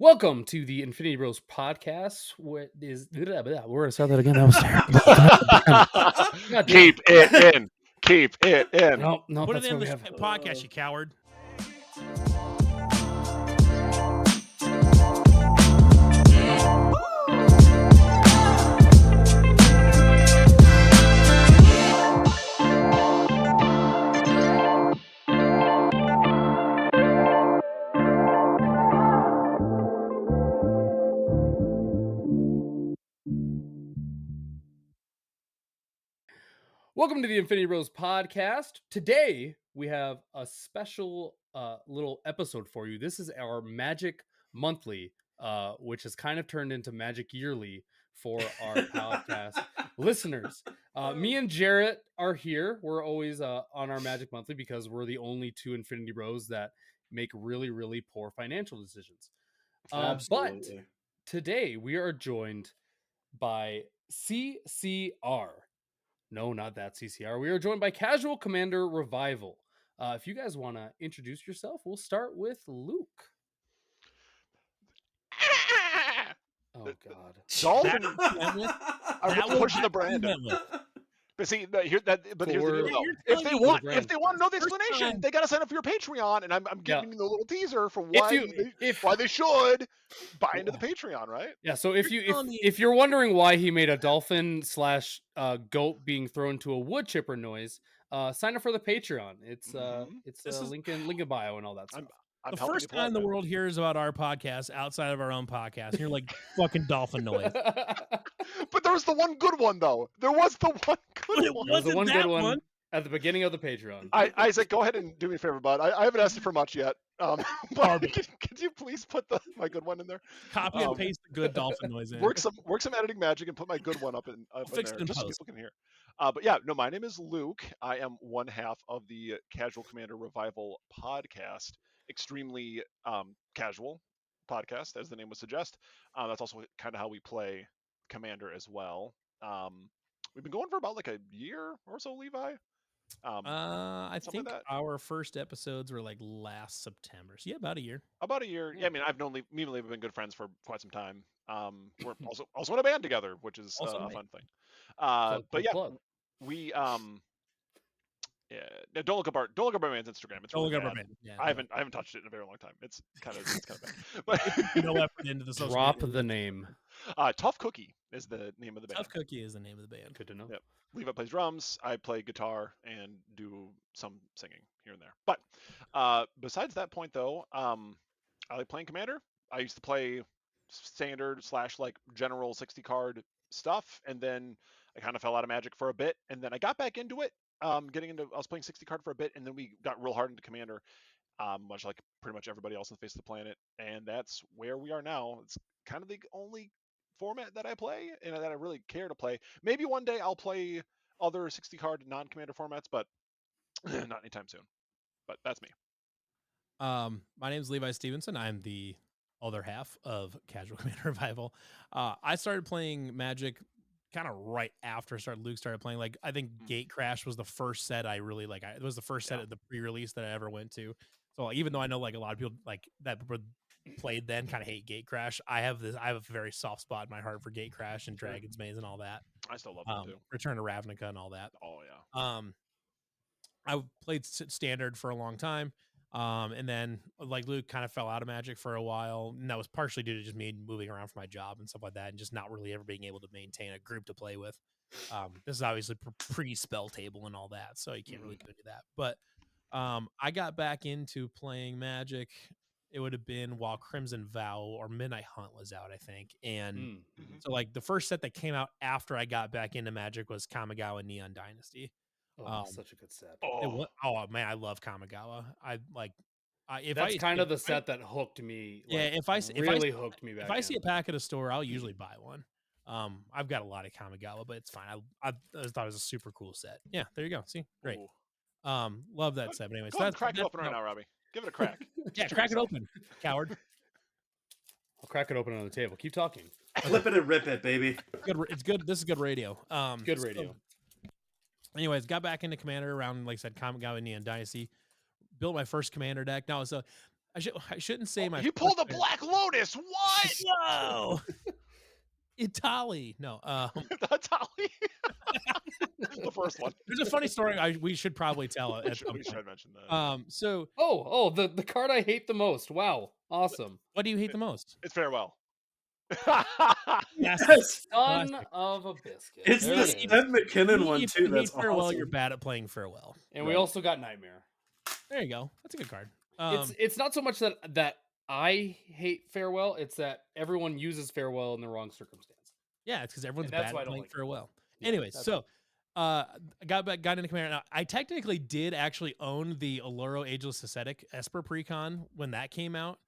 Welcome to the Infinity Bros podcast. We're gonna start that again. That was terrible. God damn. Keep it in. Keep it in. No, Put that's it in what we the have. podcast, you coward. Welcome to the Infinity Bros podcast. Today we have a special little episode for you. This is our Magic Monthly, which has kind of turned into Magic Yearly for our podcast listeners. Me and Jarret are here. We're always on our Magic Monthly because we're the only two Infinity Bros that make really, really poor financial decisions. But today we are joined by CCR. No, not that CCR. We are joined by Casual Commander Revival. If you guys want to introduce yourself, we'll start with Luke. Oh, God. Dolphin. That I'm pushing the brand. But see, here's the deal, though. If they want to know the explanation, they got to sign up for your Patreon, and I'm giving you the little teaser for why they should buy into the Patreon, right? Yeah. So if you're wondering why he made a dolphin / goat being thrown to a wood chipper noise, sign up for the Patreon. It's link in bio and all that stuff. The first time the world hears about our podcast outside of our own podcast, and you're like, fucking dolphin noise. But there was the one good one, though. There was the one good one. There was the one good one at the beginning of the Patreon. Isaac, go ahead and do me a favor, bud. I haven't asked you for much yet. But could you please put my good one in there? Copy and paste the good dolphin noise in. Work some editing magic and put my good one up in there, just so people can hear. But yeah, no, my name is Luke. I am one half of the Casual Commander Revival podcast. Extremely casual podcast, as the name would suggest. That's also kind of how we play Commander as well. We've been going for about like a year or so, Levi. I think our first episodes were like last September. So yeah, about a year. Yeah, I mean, I've known me and Levi have been good friends for quite some time. We're also in a band together, which is a fun thing. But yeah, we yeah, don't look up our man's Instagram. It's really bad. Yeah, I haven't touched it in a very long time. It's kind of bad. But no effort into the social drop media. the name. Tough Cookie is the name of the band. Tough Cookie is the name of the band. Good to know. Yep. Levi plays drums. I play guitar and do some singing here and there. But besides that point, though, I like playing Commander. I used to play standard / like general 60 card stuff, and then I kind of fell out of Magic for a bit, and then I got back into it. I was playing 60 card for a bit, and then we got real hard into Commander, much like pretty much everybody else on the face of the planet, and that's where we are now. It's kind of the only format that I play and that I really care to play. Maybe one day I'll play other 60 card non-Commander formats, but not anytime soon. But that's me. My name is Levi Stevenson. I'm the other half of Casual Commander Revival. I started playing Magic kind of right after Luke started playing. Like, I think Gate Crash was the first set I really like. It was the first set at the pre-release that I ever went to. So like, even though I know like a lot of people like that played then kind of hate Gate Crash, I have a very soft spot in my heart for Gate Crash and Dragon's Maze and all that. I still love them too. Return to Ravnica and all that. Oh yeah. I played standard for a long time. And then like Luke kind of fell out of Magic for a while, and that was partially due to just me moving around for my job and stuff like that, and just not really ever being able to maintain a group to play with. This is obviously pre-spell table and all that, so you can't really go into that. But I got back into playing Magic. It would have been while Crimson Vow or Midnight Hunt was out, I think. And so like the first set that came out after I got back into Magic was Kamigawa Neon Dynasty. Oh, such a good set. Oh man, I love Kamigawa. That's kind of the set that hooked me. Yeah, hooked me back. If I see a pack at a store, I'll usually buy one. I've got a lot of Kamigawa, but it's fine. I thought it was a super cool set. Yeah, there you go. See, great. Love that set. But anyways, crack it open right now, Robbie. Give it a crack. Yeah, crack it open, coward. I'll crack it open on the table. Keep talking. Flip it and rip it, baby. It's good. This is good radio. Good radio. Anyways, got back into Commander around, like I said, Kamigawa Neon Dynasty. Built my first Commander deck. Now, I shouldn't say my. He pulled a first player- Black Lotus. What? Whoa. Italy. No. That's how the first one. There's a funny story we should probably tell it at some We point. should mention that. So the card I hate the most. Wow, awesome. what do you hate the most? It's farewell. Yes. Son Classic. of a biscuit. It's There the it is. Steve McKinnon one If too. you hate That's farewell. awesome. You're bad at playing farewell. And we Right. also got Nightmare. There you go. That's a good card. It's not so much that I hate farewell, it's that everyone uses farewell in the wrong circumstance. Yeah, it's because everyone's And that's bad why I at don't playing like it. farewell. Yeah, Anyways, that's so I got into Commander. Now, I technically did actually own the Alluro Ageless Ascetic Esper Precon when that came out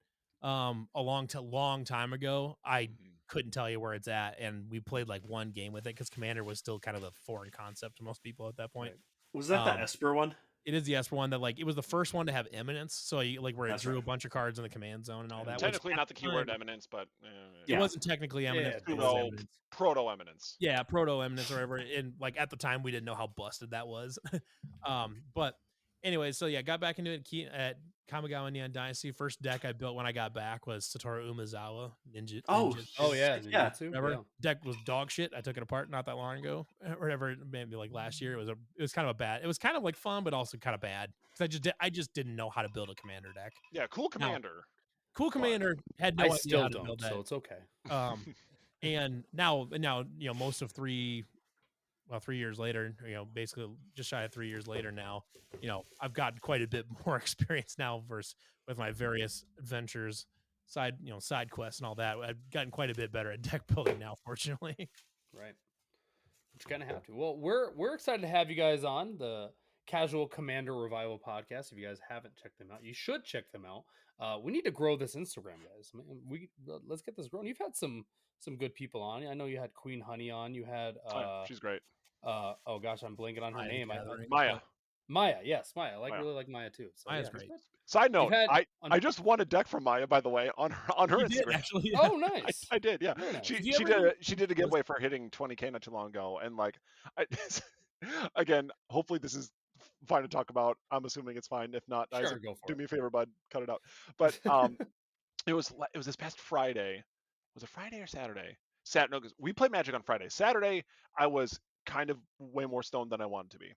a long time ago. I couldn't tell you where it's at, and we played like one game with it because Commander was still kind of a foreign concept to most people at that point. Right. Was that the Esper one? It is the Esper one that like it was the first one to have eminence, so you, like where it That's drew right. a bunch of cards in the command zone and all that. which Technically at not the keyword time, eminence, but It Yeah. wasn't technically eminence. Yeah, it was pseudo eminence. proto eminence. Yeah, proto eminence or whatever. And like at the time, we didn't know how busted that was. But anyway, so yeah, got back into it at Kamigawa Neon Dynasty. First deck I built when I got back was Satoru Umezawa Ninja. Oh, Ninja. Oh yeah, Yeah. Ninjutsu? Whatever. Yeah. Deck was dog shit. I took it apart not that long ago, or whatever. Maybe like last year. It was kind of a bad. It was kind of like fun, but also kind of bad because I just didn't know how to build a commander deck. Yeah, cool commander. Cool commander had no I idea still how to don't, build that. so it's okay. And now you know most of 3 years later, you know, basically just shy of 3 years later now, you know, I've gotten quite a bit more experience now with my various adventures, side quests and all that. I've gotten quite a bit better at deck building now, fortunately. Right. But you kind of have to. Well, we're excited to have you guys on the Casual Commander Revival podcast. If you guys haven't checked them out, you should check them out. We need to grow this Instagram, guys. Let's get this growing. You've had some good people on. I know you had Queen Honey on. You had She's great. oh gosh, I'm blanking on her Maya the name. Gathering. Maya. Yes, Maya. Maya. Really like Maya too. So, Maya's yeah. great. Side note, had- I just won a deck from Maya, by the way, on her You did, Instagram. actually. Yeah. Oh, nice. I did, yeah. Very nice. She Did you she ever- did a giveaway for hitting 20K not too long ago, and like, again, hopefully this is fine to talk about. I'm assuming it's fine. If not, Sure, Isaac, go for do it. me a favor, bud, cut it out. But it was this past Friday. Was it Friday or Saturday? No, because we played Magic on Friday. Saturday, I was kind of way more stoned than I wanted to be.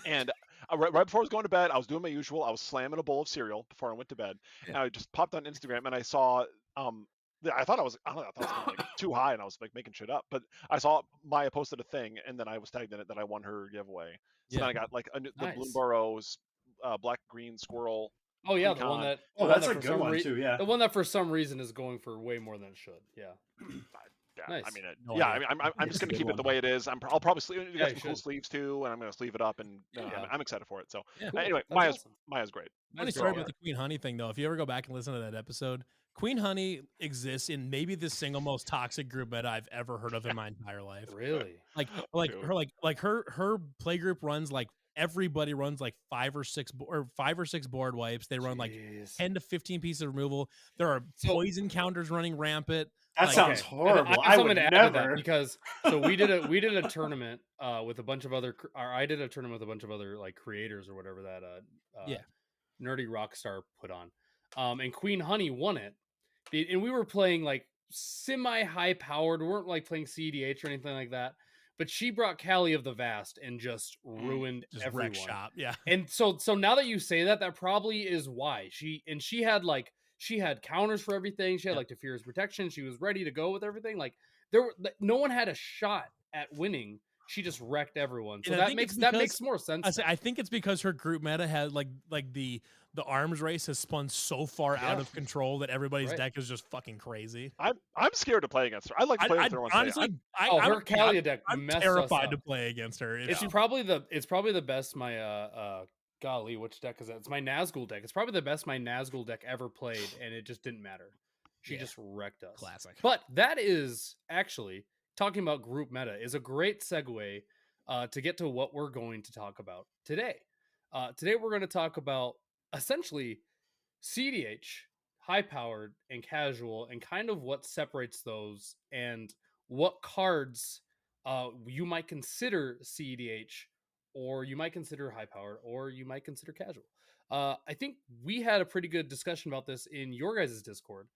And right before I was going to bed, I was doing my usual. I was slamming a bowl of cereal before I went to bed. Yeah. And I just popped on Instagram and I saw I thought I was going like too high and I was like making shit up. But I saw Maya posted a thing and then I was tagged in it that I won her giveaway. So then I got like the Nice. Bloom Burrows, black green squirrel. Oh yeah, the Precon. one that. Oh, the one that's that a for good some one too. Yeah. The one that for some reason is going for way more than it should. Yeah. Yeah, Nice. I mean, No yeah. idea. I mean, I'm It's just a gonna good keep it the one. way it is. I'll probably sleeve. You Yeah, got you some cool should. sleeves too, and I'm gonna sleeve it up. And Yeah. I'm excited for it. So Yeah. Cool. anyway, That's awesome. Maya's great. Funny That's story great. about the Queen Honey thing, though. If you ever go back and listen to that episode, Queen Honey exists in maybe the single most toxic group meta I've ever heard of in my entire life. Really? Like Dude. her play group runs like everybody runs like 5 or 6 board wipes. They run like Jeez. 10 to 15 pieces of removal. There are So- poison counters running rampant. That Like, sounds Okay. horrible. I have I would something to add to that never. because so we did a tournament with a bunch of other or I did a tournament with a bunch of other like creators or whatever that Yeah. Nerdy Rockstar put on. And Queen Honey won it. And we were playing like semi high powered. We weren't like playing cEDH or anything like that. But she brought Callie of the Vast and just ruined Just everyone. wreck shop. Yeah. And so now that you say that, that probably is why she had counters for everything. She had Yeah. like Teferi's protection. She was ready to go with everything. Like no one had a shot at winning. She just wrecked everyone. So And I that think makes it's more sense. I think it's because her group meta had like the arms race has spun so far out Yeah. of control that everybody's Right. deck is just fucking crazy. I'm scared to play against her. I'd like to play with her one day. Honestly, Her Kalia deck I'm messed us terrified up. to play against her. If It's she- probably the best my golly, which deck is that? It's my Nazgul deck. It's probably the best my Nazgul deck ever played, and it just didn't matter. She Yeah. just wrecked us. Classic. But that is actually talking about group meta is a great segue to get to what we're going to talk about today. Today we're going to talk about essentially cEDH, high powered and casual, and kind of what separates those and what cards you might consider cEDH, or you might consider high powered, or you might consider casual. I think we had a pretty good discussion about this in your guys' Discord.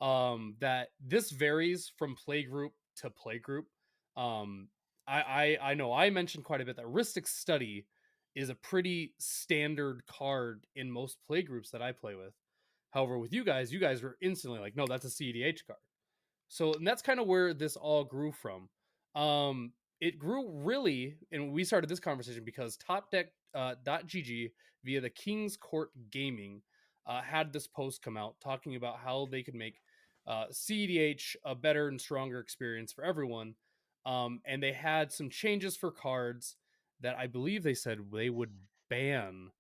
That this varies from playgroup to playgroup. I know I mentioned quite a bit that Ristic Study is a pretty standard card in most playgroups that I play with. However, with you guys were instantly like, no, that's a cEDH card. So, and that's kind of where this all grew from. It grew really, and we started this conversation because TopDeck.gg via the King's Court Gaming had this post come out talking about how they could make cEDH a better and stronger experience for everyone. And they had some changes for cards that I believe they said they would ban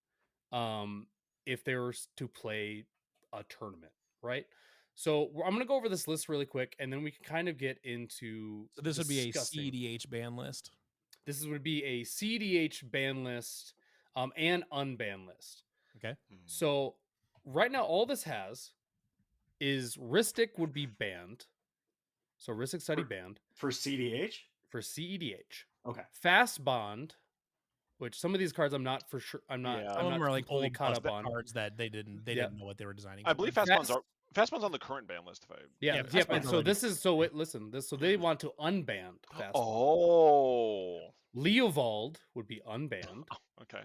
if they were to play a tournament, right? So I'm going to go over this list really quick, and then we can kind of get into. So this would be a discussing. cEDH ban list. This would be a cEDH ban list and unban list. Okay. So right now, all this has is Ristic would be banned. So Ristic Study banned For cEDH? for cEDH. Okay. Fast Bond, which some of these cards I'm not for sure. I'm not. Yeah. Some I'm of them not are like completely old caught up on. cards that they didn't know what they were designing. I believe Fastbond's on the current ban list. If I Yeah. Fast And Bond's so already this is so. Listen, this. So they want to unban Fast Bond. Oh, Leovold would be unbanned. okay.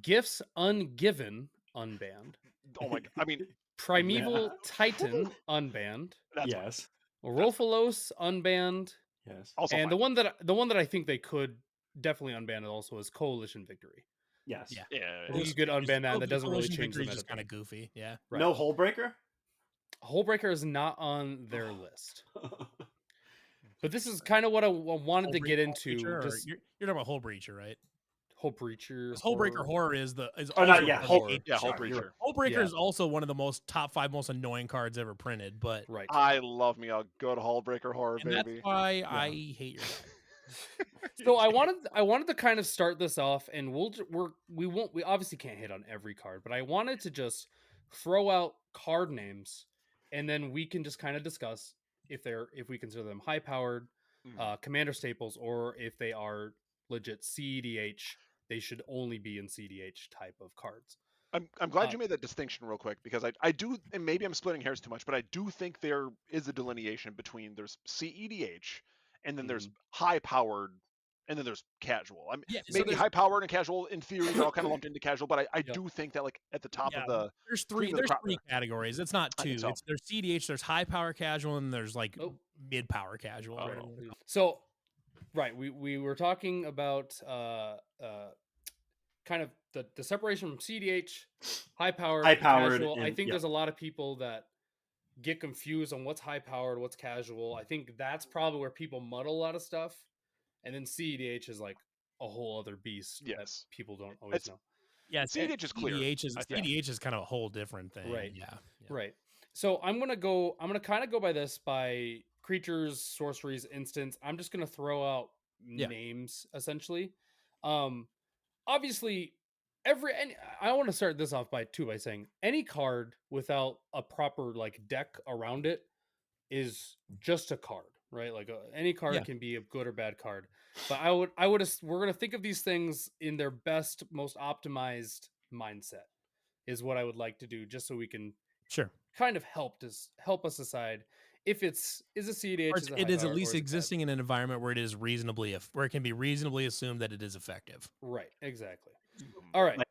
Gifts Ungiven unbanned. Oh my god. I mean, Primeval Titan unbanned. that's yes. Rolfalos unbanned. Yes. also And fine. the one that I think they could definitely unban also is Coalition Victory. Yes. Yeah. Yeah. I think you could unban that. And that doesn't really change the meta. Just kind of goofy. Yeah. Right. No Hullbreaker? Hullbreaker is not on their list. But this is kind of what I wanted to get into. Just You're talking about Hull Breacher, right? Hull Breacher. Hullbreaker Horror is Oh, not also yeah. a Hull, cEDH Yeah, Hull card. Breacher. Hull Breaker Yeah. is also one of the top 5 most annoying cards ever printed, but Right. I love me a good Hullbreaker horror, and baby. that's why I hate your guy. So I wanted to kind of start this off, and we obviously can't hit on every card, but I wanted to just throw out card names, and then we can just kind of discuss if we consider them high powered, commander staples, or if they are legit cEDH. They should only be in cEDH type of cards. I'm glad you made that distinction real quick, because I do, and maybe I'm splitting hairs too much, but I do think there is a delineation between there's cEDH and then there's high powered and then there's casual. I mean, maybe high powered and casual in theory they're all kind of lumped into casual, but I do think that like at the top of the there's three categories. It's not two. So. There's cEDH, there's high power casual, and there's like mid power casual. So right, we were talking about kind of the separation from cEDH, high powered, casual. I think there's a lot of people that get confused on what's high powered, what's casual. I think that's probably where people muddle a lot of stuff. And then cEDH is like a whole other beast that people don't always know. Yeah, cEDH is clear. cEDH is kind of a whole different thing. Right. Yeah. Right. So I'm gonna kind of go by this by creatures, sorceries, instants. I'm just gonna throw out names essentially. Obviously, I want to start this off by saying any card without a proper like deck around it is just a card, right? Like any card can be a good or bad card. But we're gonna think of these things in their best, most optimized mindset is what I would like to do, just so we can kind of help us decide if is a cEDH. It is at least existing in an environment where it can be reasonably assumed that it is effective. Right. Exactly. All right.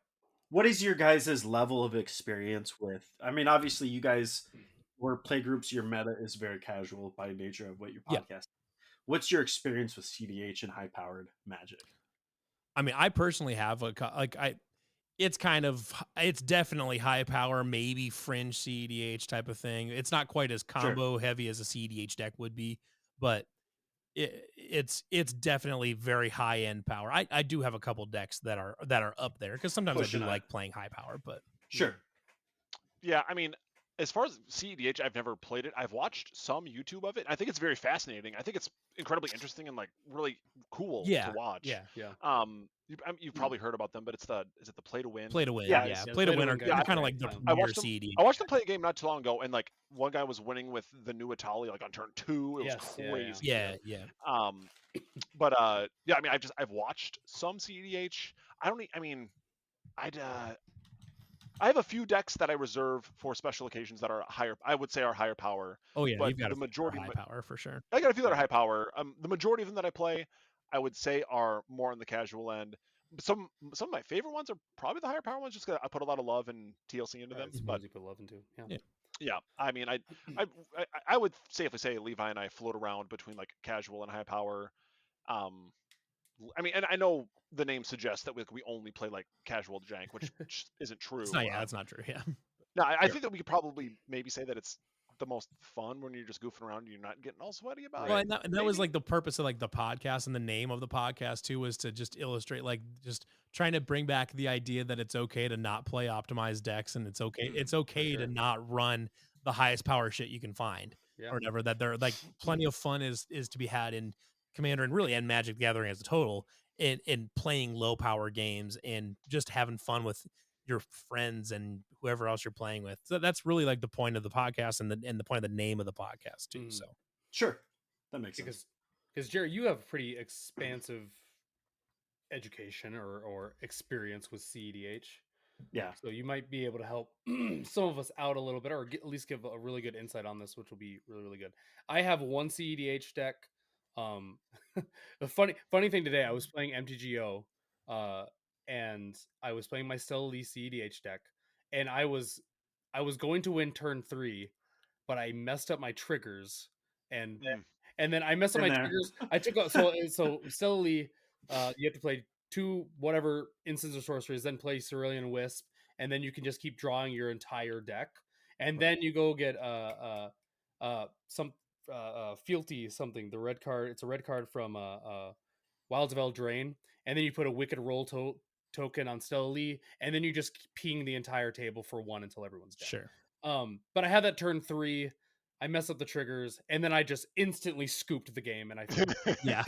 What is your guys' level of experience with? I mean, obviously, you guys were playgroups. Your meta is very casual by nature of what your podcast. What's your experience with cEDH and high-powered Magic? I mean, I personally have it's definitely high power, maybe fringe cEDH type of thing. It's not quite as combo heavy as a cEDH deck would be, but it's definitely very high end power. I do have a couple decks that are up there because sometimes I do like playing high power, but yeah, I mean, as far as cEDH, I've never played it. I've watched some YouTube of it. I think it's very fascinating. I think it's incredibly interesting and like really cool to watch. Yeah. You've probably heard about them, but is it the Play to Win? Play to Win, yeah. Play to Win are kind of like the premier cEDH. I watched them play a game not too long ago, and like one guy was winning with the new Atali like on turn 2. It was crazy. Yeah. But I mean, I've watched some cEDH. I have a few decks that I reserve for special occasions that are higher. I would say are higher power. Oh yeah, but you've got the a majority, high power for sure. I got a few that are high power. The majority of them that I play, I would say are more on the casual end. Some of my favorite ones are probably the higher power ones, just because I put a lot of love and TLC into them. It's But ones you put love into. Yeah. Yeah. yeah, I mean, I would safely say Levi and I float around between like casual and high power. Um, I mean, and I know the name suggests that we only play like casual jank, which isn't true. It's not. Yeah, that's not true. Yeah. No, I think that we could probably maybe say that it's the most fun when you're just goofing around and you're not getting all sweaty about Well, it. and that was like the purpose of like the podcast, and the name of the podcast too was to just illustrate, like, just trying to bring back the idea that it's okay to not play optimized decks, and it's okay sure. to not run the highest power shit you can find, Yeah. or whatever. That there like plenty of fun is to be had in Commander and really and Magic the Gathering as a total, in playing low power games and just having fun with your friends and whoever else you're playing with. So that's really like the point of the podcast, and the point of the name of the podcast too. So Sure, that makes sense. Because Jerry, you have pretty expansive education or experience with cEDH. Yeah. So you might be able to help some of us out a little bit, or at least give a really good insight on this, which will be really, really good. I have one cEDH deck. The funny thing today, I was playing MTGO, and I was playing my Stella Lee cEDH deck, and I was going to win turn 3, but I messed up my triggers, and then I messed up my triggers. I took out so Stella Lee, you have to play 2 whatever instants or sorceries, then play Cerulean Wisp, and then you can just keep drawing your entire deck, and then you go get some fealty something, the red card. It's a red card from Wilds of Eldraine, and then you put a Wicked Roll token on Stella Lee, and then you just ping the entire table for 1 until everyone's dead. sure. But I had that turn 3. I messed up the triggers, and then I just instantly scooped the game, and I think, Yeah.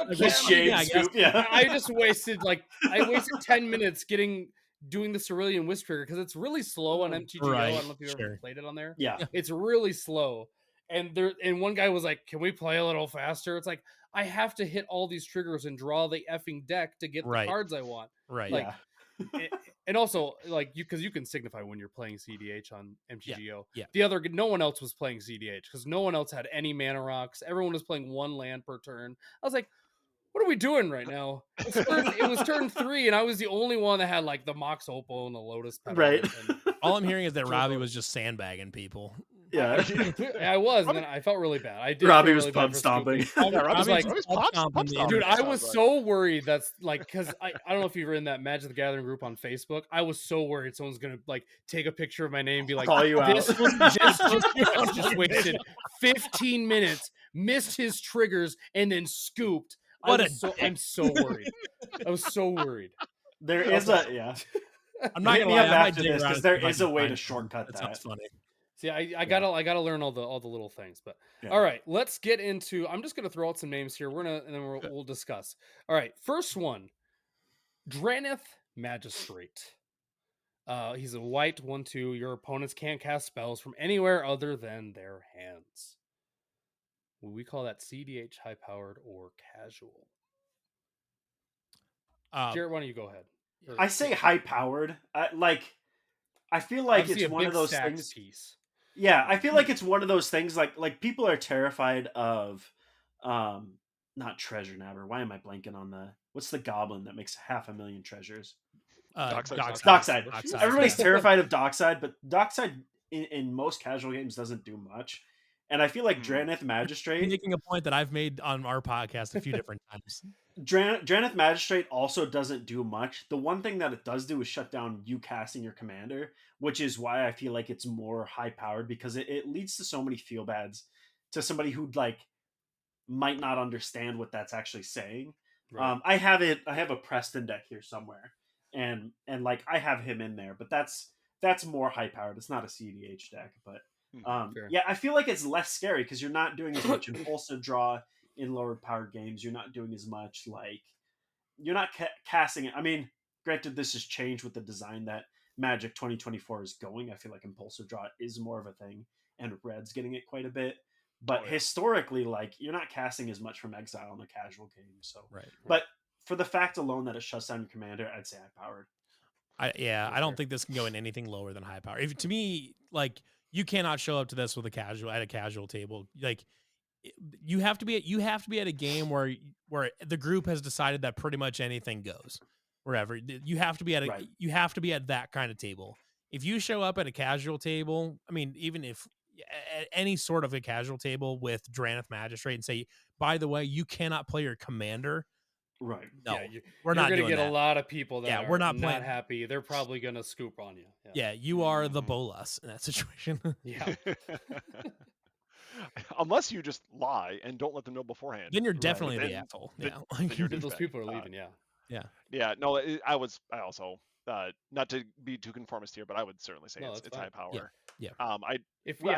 The shade scoop. Yeah. I just wasted 10 minutes doing the Cerulean Wisp trigger, because it's really slow on MTGO. Right, I don't know if you've ever played it on there. Yeah. It's really slow. And one guy was like, "Can we play a little faster?" It's like, I have to hit all these triggers and draw the effing deck to get the cards I want. Right. Like, and also, like, because you can signify when you're playing cEDH on MTGO. Yeah. No one else was playing cEDH because no one else had any mana rocks. Everyone was playing 1 land per turn. I was like, what are we doing right now? It was turn 3, and I was the only one that had like the Mox Opal and the Lotus Petal. Right. All I'm hearing is that Robbie was just sandbagging people. Yeah. I was, and then I felt really bad. I did. Robbie was really bad pub stomping. Robbie's like, pub stomping. Dude, I was so worried. That's like, because I don't know if you're in that Magic the Gathering group on Facebook. I was so worried someone's gonna like take a picture of my name and be like, call you out. This just wasted 15 minutes, missed his triggers, and then scooped. I'm so worried. I was so worried. There is I'm not gonna lie, back to this because there is a way to shortcut that. Sounds funny. See, I gotta learn all the little things, but all right, let's get into. I'm just gonna throw out some names here. And then we'll discuss. All right, first one, Draneth Magistrate. He's a white 1/2. Your opponents can't cast spells from anywhere other than their hands. We call that cEDH, high powered, or casual. Jarret, why don't you go ahead? I say high powered. I feel like Obviously it's one of those things. Piece. Yeah, I feel like it's one of those things. Like people are terrified of, not treasure nabber. Why am I blanking on what's the goblin that makes 500,000 treasures? Dockside. Everybody's terrified of Dockside, but Dockside in most casual games doesn't do much. And I feel like Draneth Magistrate, making a point that I've made on our podcast a few different times. Draneth Magistrate also doesn't do much. The one thing that it does do is shut down you casting your commander, which is why I feel like it's more high powered, because it leads to so many feel bads to somebody who might not understand what that's actually saying. Right. I have a Preston deck here somewhere, and I have him in there, but that's more high powered. It's not a cEDH deck, but I feel like it's less scary because you're not doing as much impulsive draw in lower powered games. You're not doing as much, you're not casting it. I mean, granted, this has changed with the design that Magic 2024 is going. I feel like impulsive draw is more of a thing, and Red's getting it quite a bit. But historically, you're not casting as much from exile in a casual game. So, right. But for the fact alone that it shuts down your commander, I'd say high powered. I don't think this can go in anything lower than high power. If to me, like you cannot show up to this with a casual table. Like you have to be at a game where the group has decided that pretty much anything goes. Wherever you have to be at that kind of table. If you show up at a casual table, I mean, even if at any sort of a casual table with Draneth Magistrate and say, by the way, you cannot play your commander. Right. No, Yeah, we're not going to doing get that. a lot of people that we're are not not happy. They're probably going to scoop on you. Yeah, you are the bolas in that situation. Yeah. Unless you just lie and don't let them know beforehand. Then you're definitely the asshole. Then Yeah. you're Those people are leaving. Yeah. No, I also not to be too conformist here, but I would certainly say it's high power. Yeah. I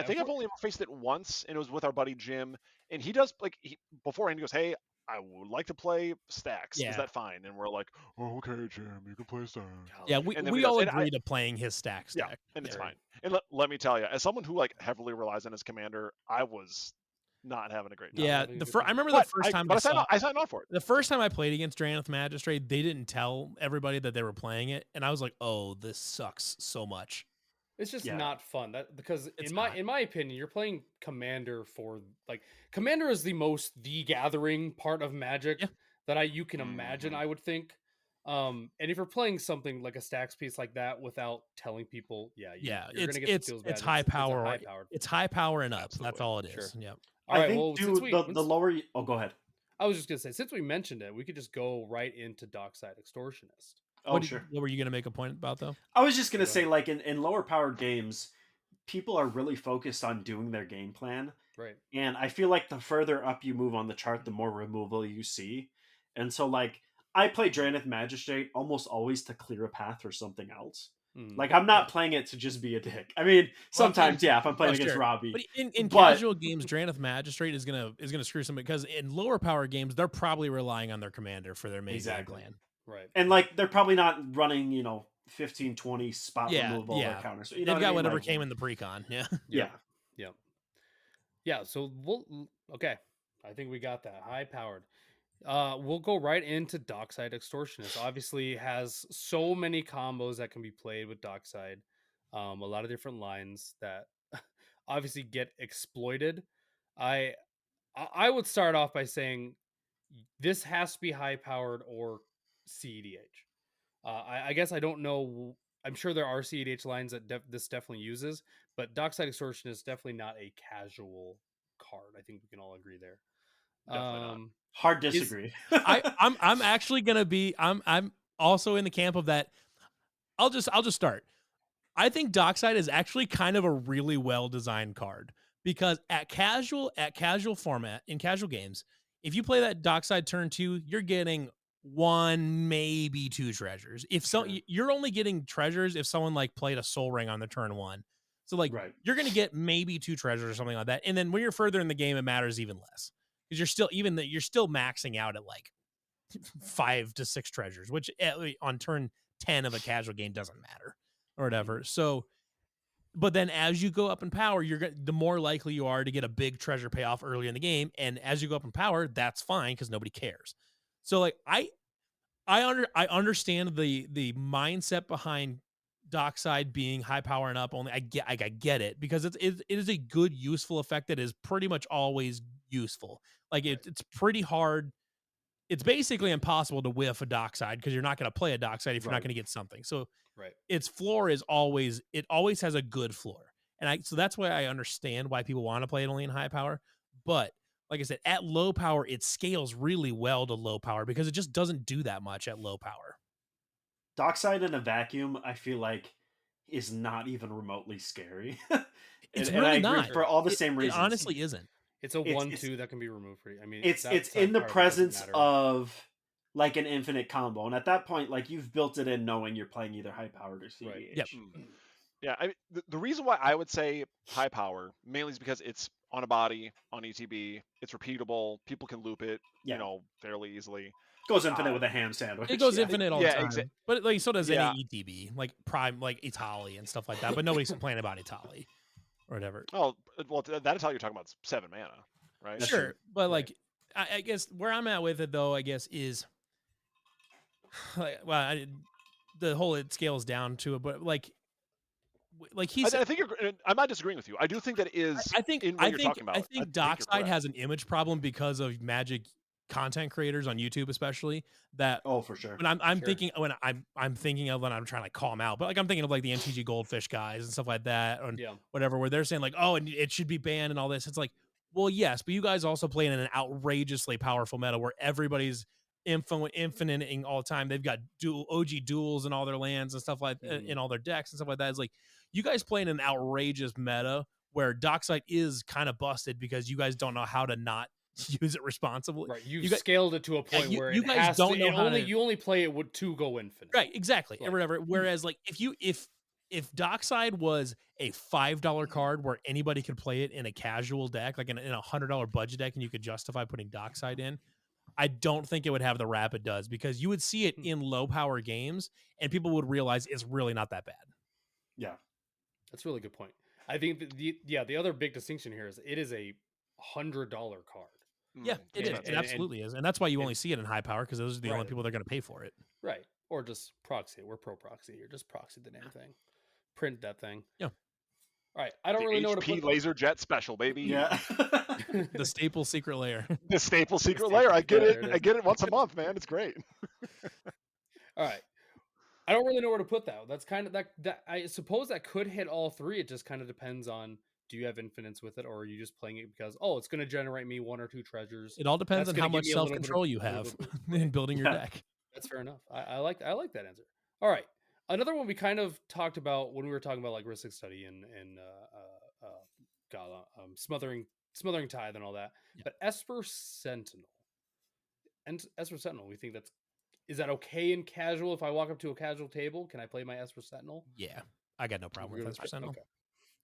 think I've only ever faced it once, and it was with our buddy Jim, and he does beforehand he goes, "Hey, I would like to play stacks. Is that fine?" And we're like, "Oh, okay, Jim, you can play stacks." Yeah, we all agree to playing his stack. Yeah, and it's fine. And let me tell you, as someone who heavily relies on his commander, I was not having a great time. Yeah, I remember the first time I signed on for it. The first time I played against Draneth Magistrate, they didn't tell everybody that they were playing it, and I was like, "Oh, this sucks so much." It's just not fun. Because in my opinion, you're playing Commander for Commander is the gathering part of Magic that you can imagine. I would think. And if you're playing something like a stacks piece like that without telling people, you're gonna get feels bad. It's high power. It's high power and up. Absolutely. That's all it is. Sure. Yep. All right. The lower. Oh, go ahead. I was just gonna say, since we mentioned it, we could just go right into Dockside Extortionist. Oh, sure. What were you gonna make a point about though? I was just gonna say, in lower powered games, people are really focused on doing their game plan. Right. And I feel like the further up you move on the chart, the more removal you see. And so I play Draneth Magistrate almost always to clear a path for something else. I'm not playing it to just be a dick. I mean, sometimes, if I'm playing against Robbie. But in casual games, Draneth Magistrate is gonna screw somebody, because in lower power games, they're probably relying on their commander for their main game plan. Right. And they're probably not running, 15, 20 spot removal or counters. So, they've got whatever came in the pre-con. Yeah. Yeah. So okay. I think we got that. High powered. We'll go right into Dockside Extortionist. Obviously has so many combos that can be played with Dockside. A lot of different lines that obviously get exploited. I would start off by saying this has to be high powered or cEDH. I guess I don't know. I'm sure there are cEDH lines that this definitely uses, but Dockside Extortion is definitely not a casual card. I think we can all agree there. Definitely not. Hard disagree. I'm actually gonna be. I'm also in the camp of that. I'll just start. I think Dockside is actually kind of a really well designed card, because at casual format in casual games, if you play that Dockside turn 2, you're getting 1, maybe 2 treasures. You're only getting treasures if someone played a Soul Ring on the turn 1. So you're gonna get maybe 2 treasures or something like that. And then when you're further in the game, it matters even less, because you're still maxing out at 5 to 6 treasures, which on turn 10 of a casual game doesn't matter or whatever. So, but then as you go up in power, the more likely you are to get a big treasure payoff early in the game. And as you go up in power, that's fine, because nobody cares. So I understand the mindset behind Dockside being high power and up only. I get it, because it is a good, useful effect that is pretty much always useful. It's pretty hard. It's basically impossible to whiff a Dockside, because you're not going to play a Dockside if you're not going to get something. So its floor is always has a good floor. And so that's why I understand why people want to play it only in high power. But like I said, at low power, it scales really well to low power, because it just doesn't do that much at low power. Dockside in a vacuum, I feel like, is not even remotely scary. It's really not, for all the same reasons. It honestly isn't. It's a 1/2 that can be removed for you. I mean, it's in the presence of an infinite combo, and at that point, you've built it in knowing you're playing either high powered or cEDH. Right. Yep. Yeah, I mean, the reason why I would say high power mainly is because it's on a body, on ETB, it's repeatable, people can loop it, fairly easily. Goes infinite with a ham sandwich. It goes infinite all the time. Exactly. But so does any ETB, Prime, Italy and stuff like that. But nobody's complaining about Italy or whatever. Oh, well, that Italy you're talking about is 7 mana, right? That's sure, but I guess where I'm at with it, though, I guess is the whole it scales down to it, but like he I said, think I'm not disagreeing with you. I do think that it is I think in what you're talking about. I think you're Dockside correct. has an image problem because of Magic content creators on YouTube, especially that Oh, for sure. when I'm Sure. thinking when I'm thinking of when I'm trying to call them out, but like I'm thinking of like the NTG Goldfish guys and stuff like that, and Yeah. whatever, where they're saying like, oh, and it should be banned and all this. It's like, well, yes, but you guys also play in an outrageously powerful meta where everybody's infiniting all the time. They've got OG duels in all their lands and stuff like in all their decks and stuff like that. It's like you guys play in an outrageous meta where Dockside is kind of busted because you guys don't know how to not use it responsibly. Right. You've You gugot- scaled it to a point you- where you it guys has don't to, know it how only to- you only play it to go infinite. Right, exactly. Like- or whatever. Whereas like if Dockside was a $5 card where anybody could play it in a casual deck, like in a $100 budget deck, and you could justify putting Dockside in, I don't think it would have the rap it does because you would see it in low power games and people would realize it's really not that bad. Yeah. That's a really good point. I think that the other big distinction here is it is a $100 card. Yeah, it is. It absolutely is. And that's why you only see it in high power because those are the only Right. people that are going to pay for it. Right. Or just proxy it. We're pro proxy here. Just proxy the damn thing. Print that thing. Yeah. All right. I don't really know what to HP put. laser jet special, baby. Yeah. The staple secret layer. The staple secret staple layer. I get layer, it. there it I is. get it once a month, man. It's great. All right. I don't really know where to put that. That's kind of that I suppose that could hit all three. It just kind of depends on, do you have infinites with it, or are you just playing it because, oh, it's going to generate me 1 or 2 treasures? It all depends That's on how gonna much give me a little bit of- self-control you a little have bit of- in building your Yeah. deck. That's fair enough. I like that answer. All right. Another one we kind of talked about when we were talking about like Ristic Study and smothering tithe and all that. Yeah. But Esper Sentinel. And Esper Sentinel, we think is that okay in casual? If I walk up to a casual table, can I play my Esper Sentinel? Yeah, I got no problem with that percent. Okay.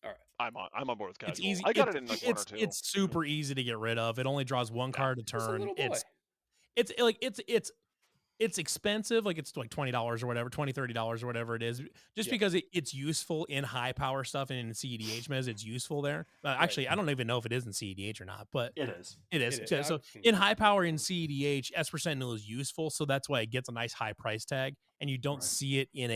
All right. I'm on board with casual. It's easy. I got it in like 1 or 2. It's super easy to get rid of. It only draws 1 card a Just a turn. little boy. It's expensive, like it's like $20 or whatever, $20, $30 or whatever it is, just because it's useful in high power stuff and in cEDH mez, it's useful there. Actually, I don't even know if it is in cEDH or not, but It is. it is. It is. So in high power in cEDH, Esper Sentinel is useful, so that's why it gets a nice high price tag, and you don't Right. see it in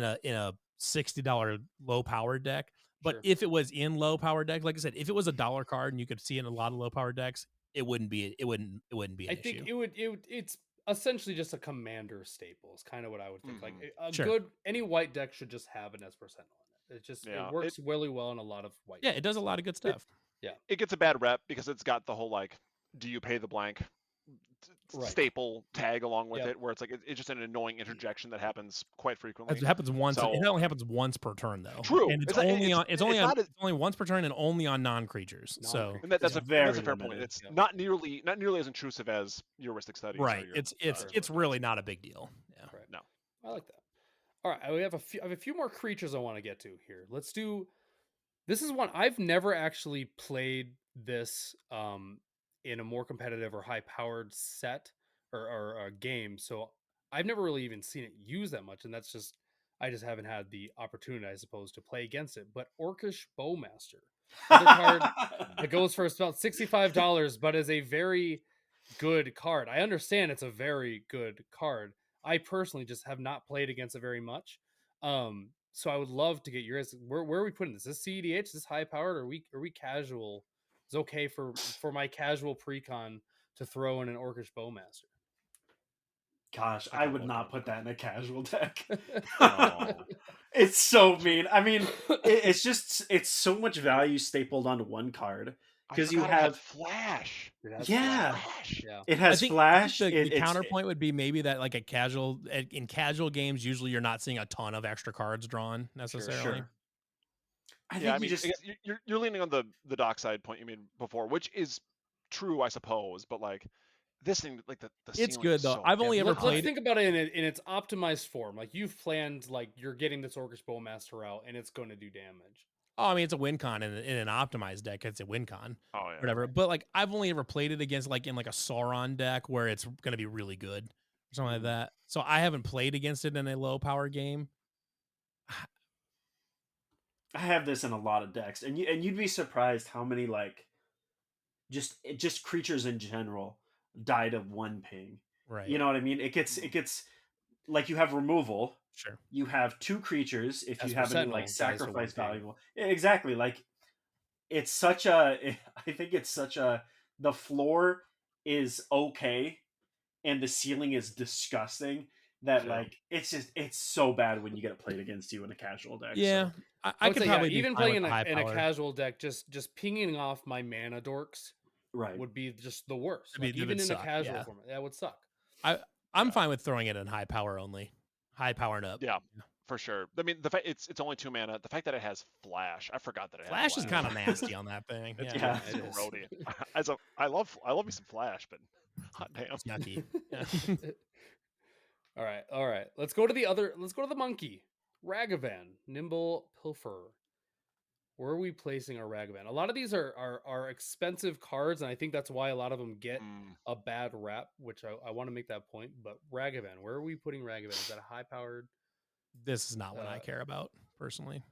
a $60 low power deck. But Sure. if it was in low power deck, like I said, if it was a dollar card and you could see it in a lot of low power decks, it wouldn't be an I think issue. it's essentially just a commander staple is kind of what I would think. Like a Sure. good any white deck should just have an Esper Sentinel in it. It just Yeah, it works really well in a lot of white. Yeah, it does a lot of good stuff. It gets a bad rep because it's got the whole like, do you pay the blank Right. staple tag along with Yep. it, where it's like it's just an annoying interjection that happens quite frequently. It happens once. So- It only happens once per turn, though. True. And it's It's like- only it's- on. It's it's only on. not as- It's only once per turn and only on non-creatures. So Non-creatures. And that's It's a very fair point. limited. It's Yep. not nearly as intrusive as heuristic studies. or right, your, it's really not a big deal. Yeah. Right. No. I like that. All right, I have a few more creatures I want to get to here. Let's do. This is one I've never actually played this in a more competitive or high powered set or a game, so I've never really even seen it used that much, and that's just I just haven't had the opportunity, I suppose, to play against it. But Orcish Bowmaster, another card that goes for about $65, but is a very good card. I understand it's a very good card. I personally just have not played against it very much. So I would love to get your guys. Where are we putting this? Is this cEDH? Is this high powered? Or are we casual? It's okay for my casual precon to throw in an Orcish Bowmaster. Gosh, I I don't would know. not put that in a casual deck. No. It's so mean. I mean, it's so much value stapled onto one card. I 'Cause you forgot it had have- flash. It has Yeah. Flash. Yeah. It has flash. The it's- counterpoint would be maybe that like in casual games, usually you're not seeing a ton of extra cards drawn necessarily. Sure. I think Yeah, I you mean, just I guess you're leaning on the dockside point you made before, which is true, I suppose. But like this thing, like the It's ceiling good is though. so I've only ever Let's played. think about it in its optimized form. Like you've planned, like you're getting this Orcish Bowmaster out, and it's going to do damage. Oh, I mean, it's a win con in an optimized deck. It's a win con, Oh yeah. whatever. But like, I've only ever played it against like in like a Sauron deck where it's going to be really good or something like that. So I haven't played against it in a low power game. I have this in a lot of decks, and you'd be surprised how many like just creatures in general died of one ping. Right. You know what I mean? It gets like you have removal, Sure. you have 2 creatures. If As you for have any Sentinel, like dies for one sacrifice ping. valuable, exactly. Like it's such a. I think it's such a. The floor is okay, and the ceiling is disgusting. That Sure. like it's so bad when you get it played against you in a casual deck. Yeah, So. I I would could say, probably be even fine playing with in the high a power. casual deck, just pinging off my mana dorks Right. would be just the worst. That'd be- Like that would even in a suck, casual yeah. format, that would suck. I'm Yeah. fine with throwing it in high power only, high power and up. Yeah, for sure. I mean, the fact it's only 2 mana. The fact that it has flash, I forgot that it had Flash flash. is kind of nasty on that thing. It's Yeah, it is. grody. I love me some flash, but hot damn. it's yucky. Yeah. All right. Let's go to the monkey. Ragavan, Nimble Pilferer. Where are we placing our Ragavan? A lot of these are expensive cards, and I think that's why a lot of them get a bad rap, which I want to make that point. But Ragavan, where are we putting Ragavan? Is that a high powered? This is not what I care about personally.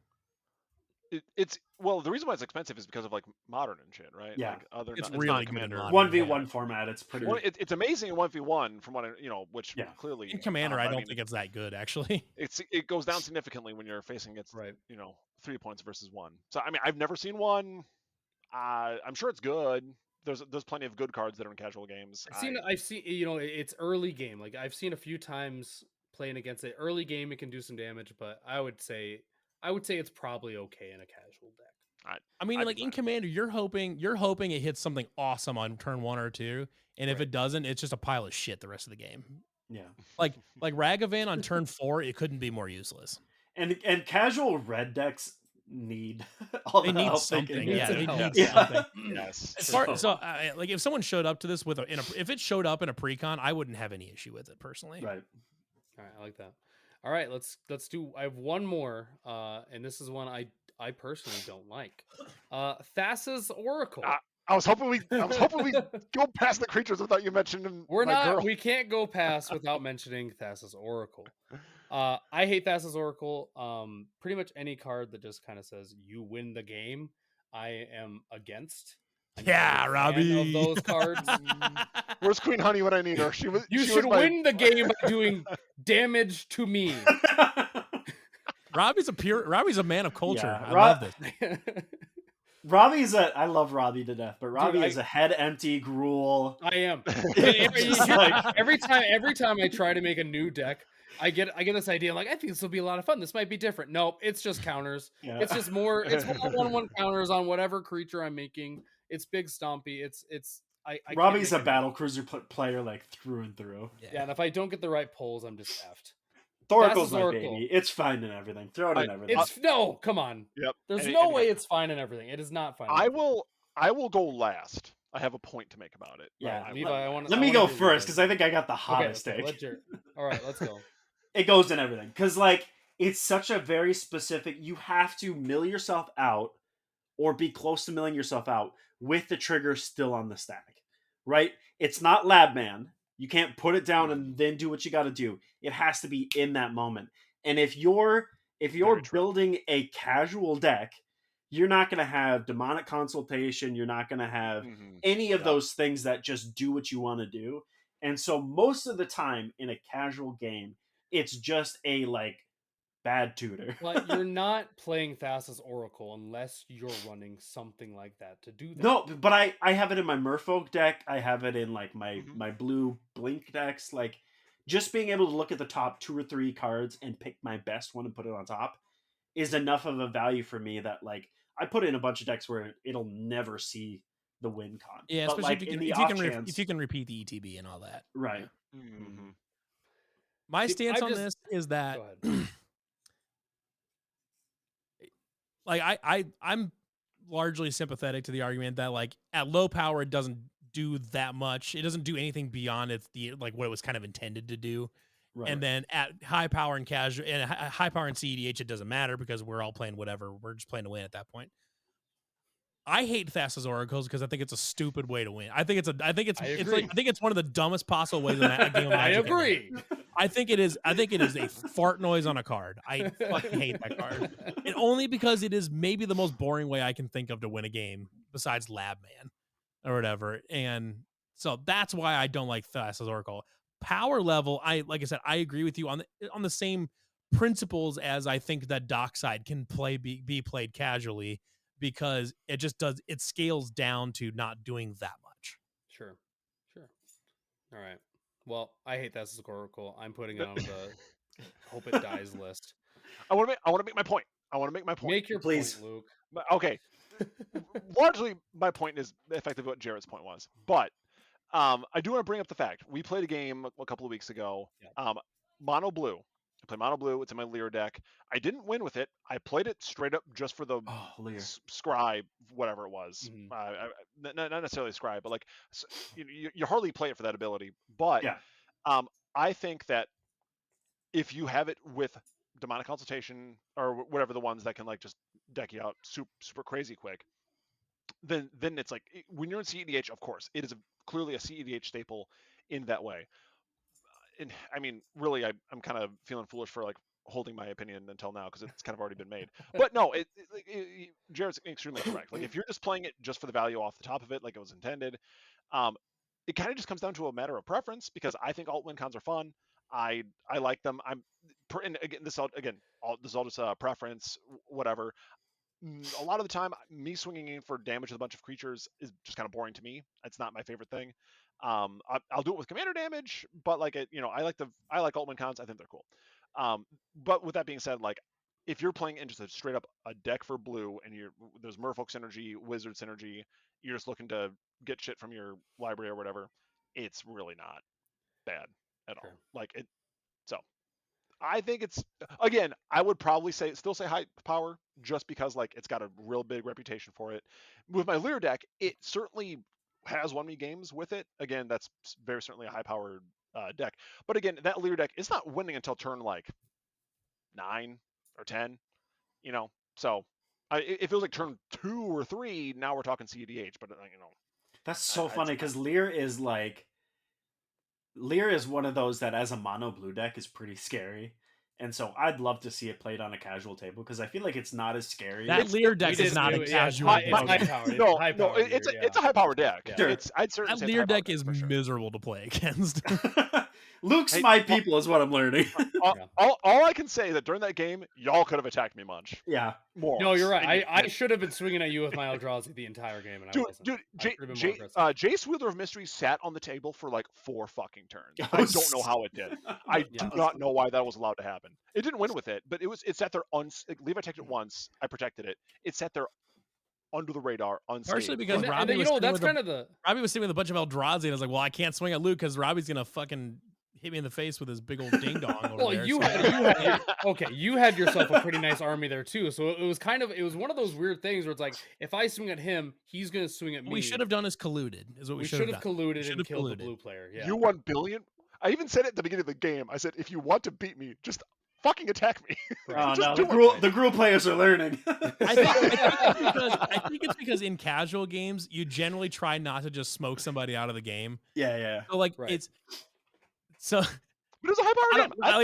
It's well, the reason why it's expensive is because of like modern and shit, right? Yeah. Like other It's it's really not good in commander. modern. 1v1 format. It's pretty. Well, it's amazing in 1v1 from what which Yeah. clearly In Commander, I I don't mean, think it's that good actually. it goes down significantly when you're facing against Right. 3 points versus 1. So I mean, I've never seen one. I'm sure it's good. There's plenty of good cards that are in casual games. I've seen it's early game. Like I've seen a few times playing against it. Early game it can do some damage, but I would say it's probably okay in a casual deck. I mean, like in Commander, you're hoping it hits something awesome on turn 1 or 2, and if it doesn't, it's just a pile of shit the rest of the game. Yeah. Like Ragavan on turn 4, it couldn't be more useless. And casual red decks need they need something. Yeah, they need something. Yes. Like if someone showed up to this with if it showed up in a precon, I wouldn't have any issue with it personally. Right. All right, I like that. All right, let's do. I have one more, and this is one I personally don't like. Thassa's Oracle. I was hoping we go past the creatures without you mentioning girl. We can't go past without mentioning Thassa's Oracle. I hate Thassa's Oracle. Pretty much any card that just kind of says you win the game, I am against. Yeah, Robbie. Of those cards. Where's Queen Honey when I need her? You should win the game by doing damage to me. Robbie's a man of culture. Yeah, I love this. I love Robbie to death, but Robbie is a head empty gruel. I am. Like, every time I try to make a new deck, I get this idea. I'm like, I think this will be a lot of fun. This might be different. Nope, it's just counters. Yeah. It's just more. It's more 1/1 counters on whatever creature I'm making. It's big stompy. Robbie's a battle cruiser player like through and through. Yeah, and if I don't get the right pulls, I'm just effed. Thoracle's my baby. It's fine and everything. Throw it in everything. Come on. Yep. There's no way it's fine and everything. It is not fine. I will go last. I have a point to make about it. Yeah, Levi, let me go first because I think I got the hottest take. All right, let's go. It goes in everything because like it's such a very specific. You have to mill yourself out or be close to milling yourself out with the trigger still on the stack, right? It's not Lab Man. You can't put it down and then do what you got to do. It has to be in that moment. And if you're building a casual deck, you're not going to have demonic consultation. You're not going to have any of those things that just do what you want to do. And so most of the time in a casual game, it's just a like bad tutor. But you're not playing Thassa's Oracle unless you're running something like that to do that. No, but I have it in my Merfolk deck. I have it in like my blue Blink decks. Like just being able to look at the top 2 or 3 cards and pick my best one and put it on top is enough of a value for me that like I put in a bunch of decks where it'll never see the win con. Yeah, but especially like if you can repeat the ETB and all that. Right. Yeah. Mm-hmm. My stance on this is that like I'm largely sympathetic to the argument that like at low power it doesn't do that much. It doesn't do anything beyond what it was kind of intended to do. Right. And then at high power and casual and high power and cEDH it doesn't matter because we're all playing whatever. We're just playing to win at that point. I hate Thassa's Oracles because I think it's a stupid way to win. I think it's one of the dumbest possible ways in a game of Magic. I agree. I think it is a fart noise on a card. I fucking hate that card. And only because it is maybe the most boring way I can think of to win a game besides Lab Man or whatever. And so that's why I don't like Thassa's Oracle. Power level, like I said, I agree with you on the same principles as I think that Dockside can be played casually, because it just it scales down to not doing that much. Sure. All right. Well, I hate that's historical. I'm putting it on the hope it dies list. I want to make my point. Make your Please. point, Luke. Okay. Largely, my point is effectively what Jarrett's point was, but I do want to bring up the fact we played a game a couple of weeks ago. Yeah. Mono Blue. I play Mono Blue. It's in my Lear deck. I didn't win with it. I played it straight up just for the scribe, whatever it was. Mm-hmm. Not necessarily scribe, but like you hardly play it for that ability. But Yeah. I think that if you have it with Demonic Consultation or whatever, the ones that can like just deck you out super crazy quick, then it's like when you're in cEDH, of course, it is clearly a cEDH staple in that way. And I mean, really, I'm kind of feeling foolish for like holding my opinion until now because it's kind of already been made. But no, Jarrett's extremely correct. Like if you're just playing it just for the value off the top of it, like it was intended, it kind of just comes down to a matter of preference, because I think alt win cons are fun. I like them. And again, this is all just preference, whatever. A lot of the time, me swinging in for damage with a bunch of creatures is just kind of boring to me. It's not my favorite thing. I'll do it with commander damage, but like I like alt win cons. I think they're cool. But with that being said, like if you're playing in just a straight up a deck for blue and there's Merfolk synergy, Wizard synergy, you're just looking to get shit from your library or whatever, it's really not bad at all. Like it. So I think it's, again, I would probably still say high power, just because like it's got a real big reputation for it. With my Lear deck, it certainly has won me games with it. Again, that's very certainly a high powered deck. But again, that Lear deck is not winning until turn like 9 or 10, So if it was like turn 2 or 3, now we're talking cEDH. But that's so funny because Lear is one of those that as a mono blue deck is pretty scary. And so I'd love to see it played on a casual table because I feel like it's not as scary. That Lear deck is not a casual. It's a high power deck. Yeah. Sure. I'd certainly that say Lear deck is miserable to play against. Luke's my people is what I'm learning. All I can say is that during that game, y'all could have attacked me much. Yeah. More. No, you're right. I should have been swinging at you with my Eldrazi the entire game, and I wasn't. Jace Wielder of Mystery sat on the table for like 4 fucking turns. I don't know how it did. I do not know why that was allowed to happen. It didn't win with it, but it sat there. Levi attacked it once. I protected it. It sat there under the radar, unscathed. Partially because Robbie was Robbie was sitting with a bunch of Eldrazi, and I was like, well, I can't swing at Luke because Robbie's gonna fucking hit me in the face with his big old ding dong over well, there. you had yourself a pretty nice army there too. So it was one of those weird things where it's like, if I swing at him, he's gonna swing at me. What we should have done is colluded. Is what we should have colluded and killed the blue player. Yeah. You won billion. I even said it at the beginning of the game. I said, if you want to beat me, just fucking attack me. Right. Oh no, the Gruul players are learning. I think it's because in casual games you generally try not to just smoke somebody out of the game. Yeah. So like it's so. But it was a high power game. I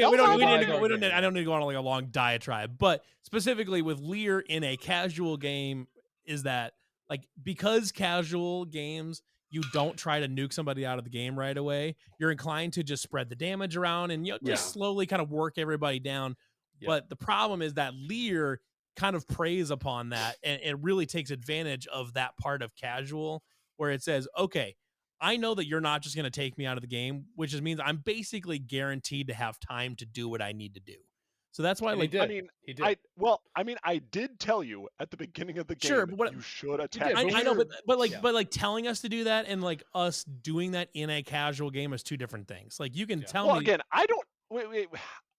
don't need to go on like a long diatribe, but specifically with Lear in a casual game, is that like because casual games you don't try to nuke somebody out of the game right away. You're inclined to just spread the damage around and just slowly kind of work everybody down. Yeah. But the problem is that Lear kind of preys upon that and it really takes advantage of that part of casual where it says, okay, I know that you're not just going to take me out of the game, which means I'm basically guaranteed to have time to do what I need to do. So that's why, like, he did. I did tell you at the beginning of the game. Sure, but you should attack. I know, but telling us to do that and like us doing that in a casual game is two different things. Like you can tell me. Again, I don't. Wait.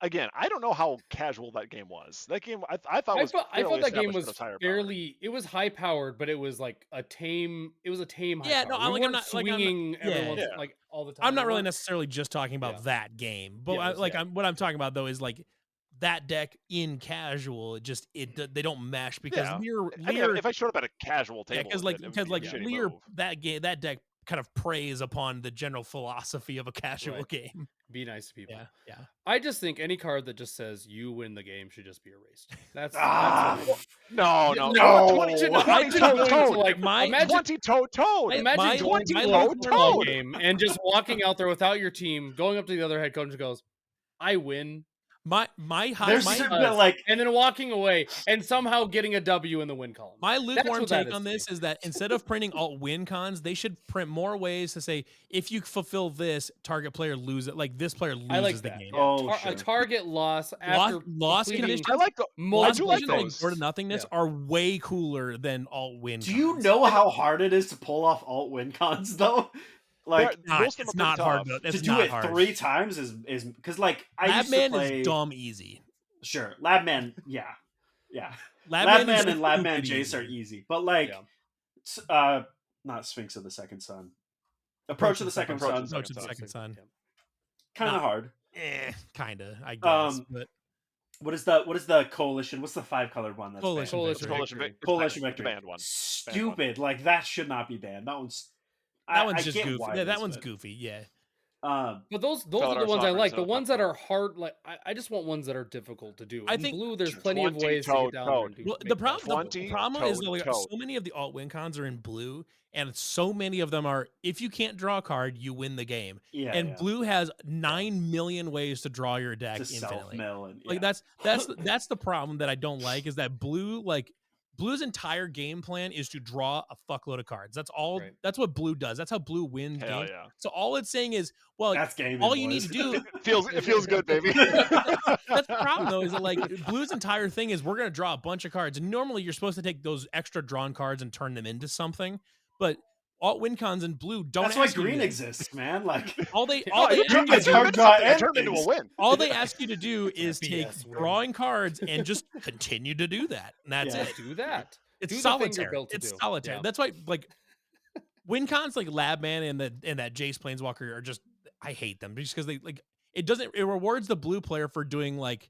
Again, I don't know how casual that game was. That game, I thought that game was fairly. It was high powered, but it was like a tame. It was a tame. Yeah, no, I'm not swinging everyone like all the time. I'm not really necessarily just talking about that game, but what I'm talking about though is like. That deck in casual, they don't mesh because Lear. If I showed up at a casual table, because Lear, that deck kind of preys upon the general philosophy of a casual game. Be nice to people. Yeah. I just think any card that just says you win the game should just be erased. That's no. 20-toe like my 20-toe toad. Imagine 20-toe toad game and just walking out there without your team, going up to the other head coach and goes, "I win." My high There's my, certain, but, like, and then walking away and somehow getting a W in the win column. my That's lukewarm what that take is on to me. this is that instead of printing alt win cons, they should print more ways to say if you fulfill this, target player loses. Like this player I like loses the that. game. Yeah. Oh, A sure. target loss after Loss completing conditions. I like the. I Loss do like conditions and those. ignore to nothingness Yeah. are way cooler than alt win. Do you know how hard it is to pull off alt win cons though? Like, Most of them it's are not pretty hard. tough. It's to do not it hard. 3 times is because, like, I used to Labman play. is dumb easy. Sure, Labman, yeah. Labman Labman and Labman stupid Jace easy. are easy, but like, Yeah. not Sphinx of the Second Sun. Approach of the Second Approach Sun. of the Approach of the Second Sun. Kind of hard. Kinda, I guess. But What is the coalition? What's the 5-colored one? That's Coalition banned? Victory. Coalition It's Victory. banned one. Stupid. Like, that should not be banned. That one's. that one's I just get goofy. why Yeah, it that is, one's but, goofy. Yeah. But those Felt are our the ones I sovereigns like. in The a ones tough that one. are hard, like I just want ones that are difficult to do. I In think- blue, there's Sure. plenty of 20 ways to get down there and do. Well, make the that problem, shit. the problem is that like, toad. so many of the alt win cons are in blue, and so many of them are if you can't draw a card, you win the game. yeah, And yeah. blue has 9 million ways to draw your deck to infinitely. self-mill and Like yeah. that's the problem that I don't like is that Blue's entire game plan is to draw a fuckload of cards. That's all. Right. That's what blue does. That's how blue wins Hell games. yeah. So all it's saying is, well, That's gaming. all you need boys. to do. It feels good, baby. That's the problem though, is that like Blue's entire thing is we're gonna draw a bunch of cards, and normally you're supposed to take those extra drawn cards and turn them into something, but alt win cons in blue don't. That's why ask you to green do that. exists, man. Like, All they Oh, ask you you turn to get do- hard into draw something and turn into a endings. win. all they ask you to do is take BS win. drawing cards and just continue to do that. And that's Yeah. it. Do that. It's Do the thing you're solitaire. built to It's do. solitaire. Yeah. That's why like win cons like Labman and that Jace Planeswalker are just I hate them just because they like it rewards the blue player for doing like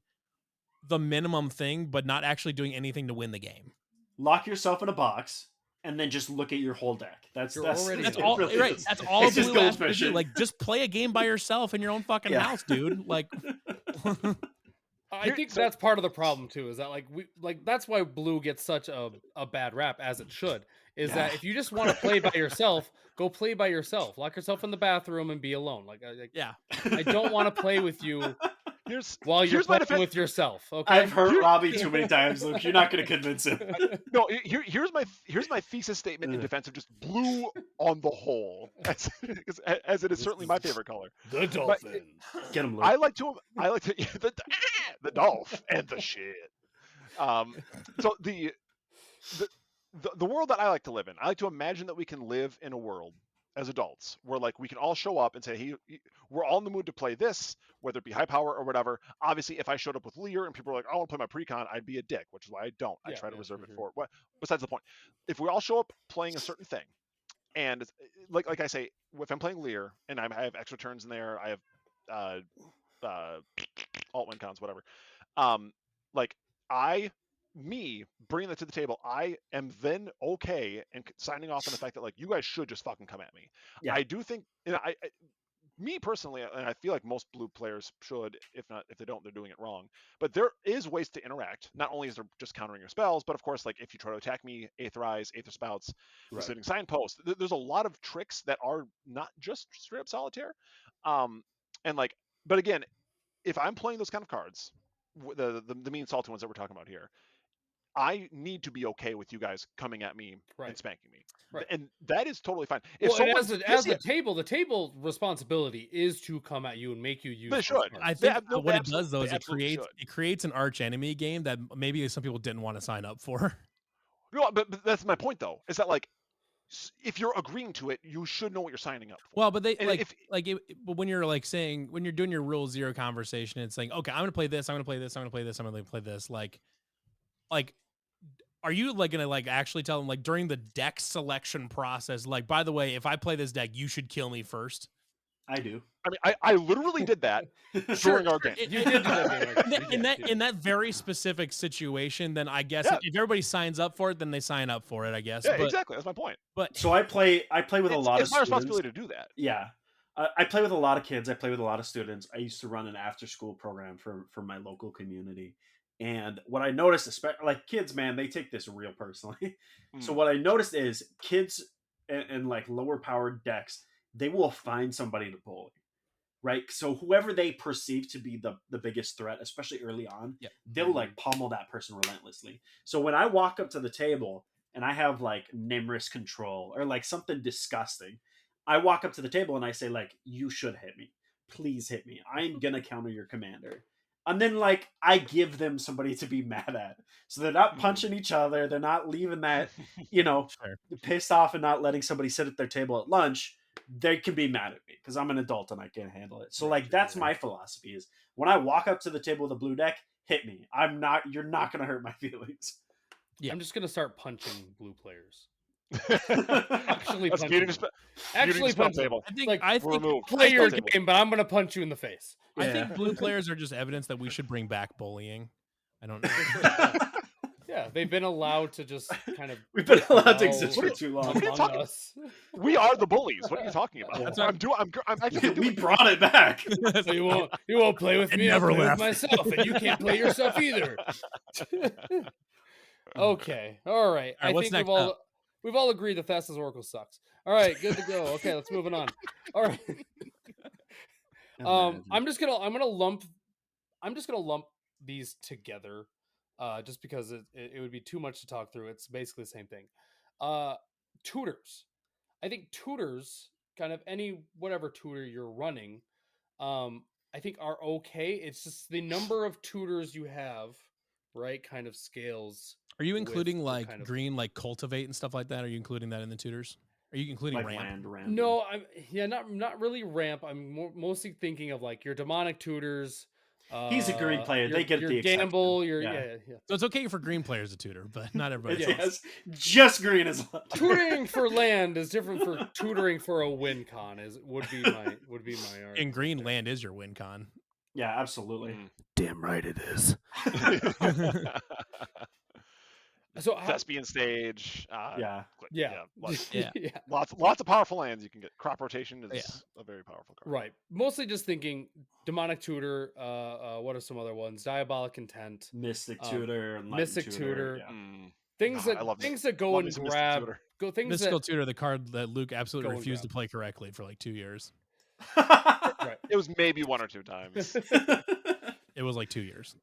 the minimum thing, but not actually doing anything to win the game. lock yourself in a box and then just look at your whole deck. That's You're that's already That's It all really right. is. That's all It's just blue gold asks you to do. fishing. Like just play a game by yourself in your own fucking Yeah. house, dude. Like I think that's part of the problem too. Is that that's why blue gets such a bad rap as it should. Is that Yeah. if you just want to play by yourself, go play by yourself. Lock yourself in the bathroom and be alone. yeah. I don't want to play with you while you're Here's my playing defense. with yourself. Okay. I've hurt Robbie too many times, Luke. You're not going to convince him. No, here's my thesis statement in defense of just blue on the whole, as it is certainly my favorite color. The dolphin. Get him, Luke. I like to the dolph and the shit. So the world that I like to live in, I like to imagine that we can live in a world as adults where like we can all show up and say, hey, we're all in the mood to play this, whether it be high power or whatever. Obviously, if I showed up with Lear and people were like, I want to play my precon, I'd be a dick, which is why I don't. I try to reserve it for what. Besides the point, if we all show up playing a certain thing, and it's, like I say, if I'm playing Lear and I have extra turns in there, I have alt win cons, whatever. Me bringing that to the table, I am then okay and signing off on the fact that like you guys should just fucking come at me. Yeah. I do think, me personally, and I feel like most blue players should, if they don't, they're doing it wrong. But there is ways to interact. Not only is there just countering your spells, but of course, like if you try to attack me, Aetherize, Aether Spouts, Visiting Signpost, there's a lot of tricks that are not just straight up solitaire. And like, but again, if I'm playing those kind of cards, the mean salty ones that we're talking about here, I need to be okay with you guys coming at me and spanking me, and that is totally fine. As the table responsibility is to come at you and make you use. They should. I think what it does though is it creates an arch enemy game that maybe some people didn't want to sign up for. No, but that's my point though. Is that like if you're agreeing to it, you should know what you're signing up for. Well, but but when you're like saying when you're doing your rule zero conversation, it's saying, okay, I'm gonna play this, I'm gonna play this, I'm gonna play this, I'm gonna play this, like. Are you like gonna like actually tell them like during the deck selection process, like by the way, if I play this deck, you should kill me first? I do. I mean, I literally did that during our game. You did do that in that very specific situation. Then I guess if everybody signs up for it, then they sign up for it. I guess. Yeah, exactly. That's my point. But so I play with a lot of. It's my responsibility to do that. Yeah, I play with a lot of kids. I play with a lot of students. I used to run an after-school program for my local community. And what I noticed, especially like kids, man, they take this real personally. So what I noticed is kids and like lower powered decks, they will find somebody to bully. right? So whoever they perceive to be the biggest threat, especially early on, Yep. they'll like pummel that person relentlessly. So when I walk up to the table and I have like Nimrus control or like something disgusting, I walk up to the table and I say like, you should hit me. Please hit me. I'm gonna counter your commander. And then like I give them somebody to be mad at. So they're not punching each other. They're not leaving that, Sure. pissed off and not letting somebody sit at their table at lunch. They can be mad at me because I'm an adult and I can't handle it. So like that's my philosophy is when I walk up to the table with a blue deck, hit me. You're not gonna hurt my feelings. Yeah. I'm just gonna start punching blue players. Actually, punching them. Actually punch them. table. I We're think removed. Play your table. game, but I'm gonna punch you in the face. I Yeah. think blue players are just evidence that we should bring back bullying. I don't know. Yeah, they've been allowed to just kind of. We've been allowed to dwell exist for too long. What are you among talking- us. We are the bullies. What are you talking about? That's I'm actually We doing brought it back. So you won't play with And me. I'll never play with left. myself, and you can't play yourself either. Okay, all right. I what's think next we've all agreed that Thassa's Oracle sucks. All right, good to go. Okay, let's moving on. All right. Imagine. I'm just gonna lump these together, just because it would be too much to talk through. It's basically the same thing. Tutors. I think tutors, kind of whatever tutor you're running, I think are okay. It's just the number of tutors you have, right? Kind of scales. Are you including the like kind of- green, like cultivate and stuff like that? Are you including that in the tutors? Are you including like ramp? land. No, not really ramp. I'm mostly thinking of like your demonic tutors. He's a green player. They get your the exception. gamble. Yeah. So it's okay for green players to tutor, but not everybody It's, else. yes, just green is allowed. Tutoring for land is different for tutoring for a win con. Would be my argument. In green, land is your win con. Yeah, absolutely. Damn right it is. So Thespian stage. Yeah. Lots of powerful lands you can get. Crop rotation is a very powerful card. Right. Mostly just thinking demonic tutor. What are some other ones? Diabolic intent. Mystic tutor and Mystic tutor. Yeah. Things that go and grab. Mystical tutor, the card that Luke absolutely Go and refused to grab. play correctly for like 2 years. Right. It was maybe 1 or 2 times. It was like 2 years.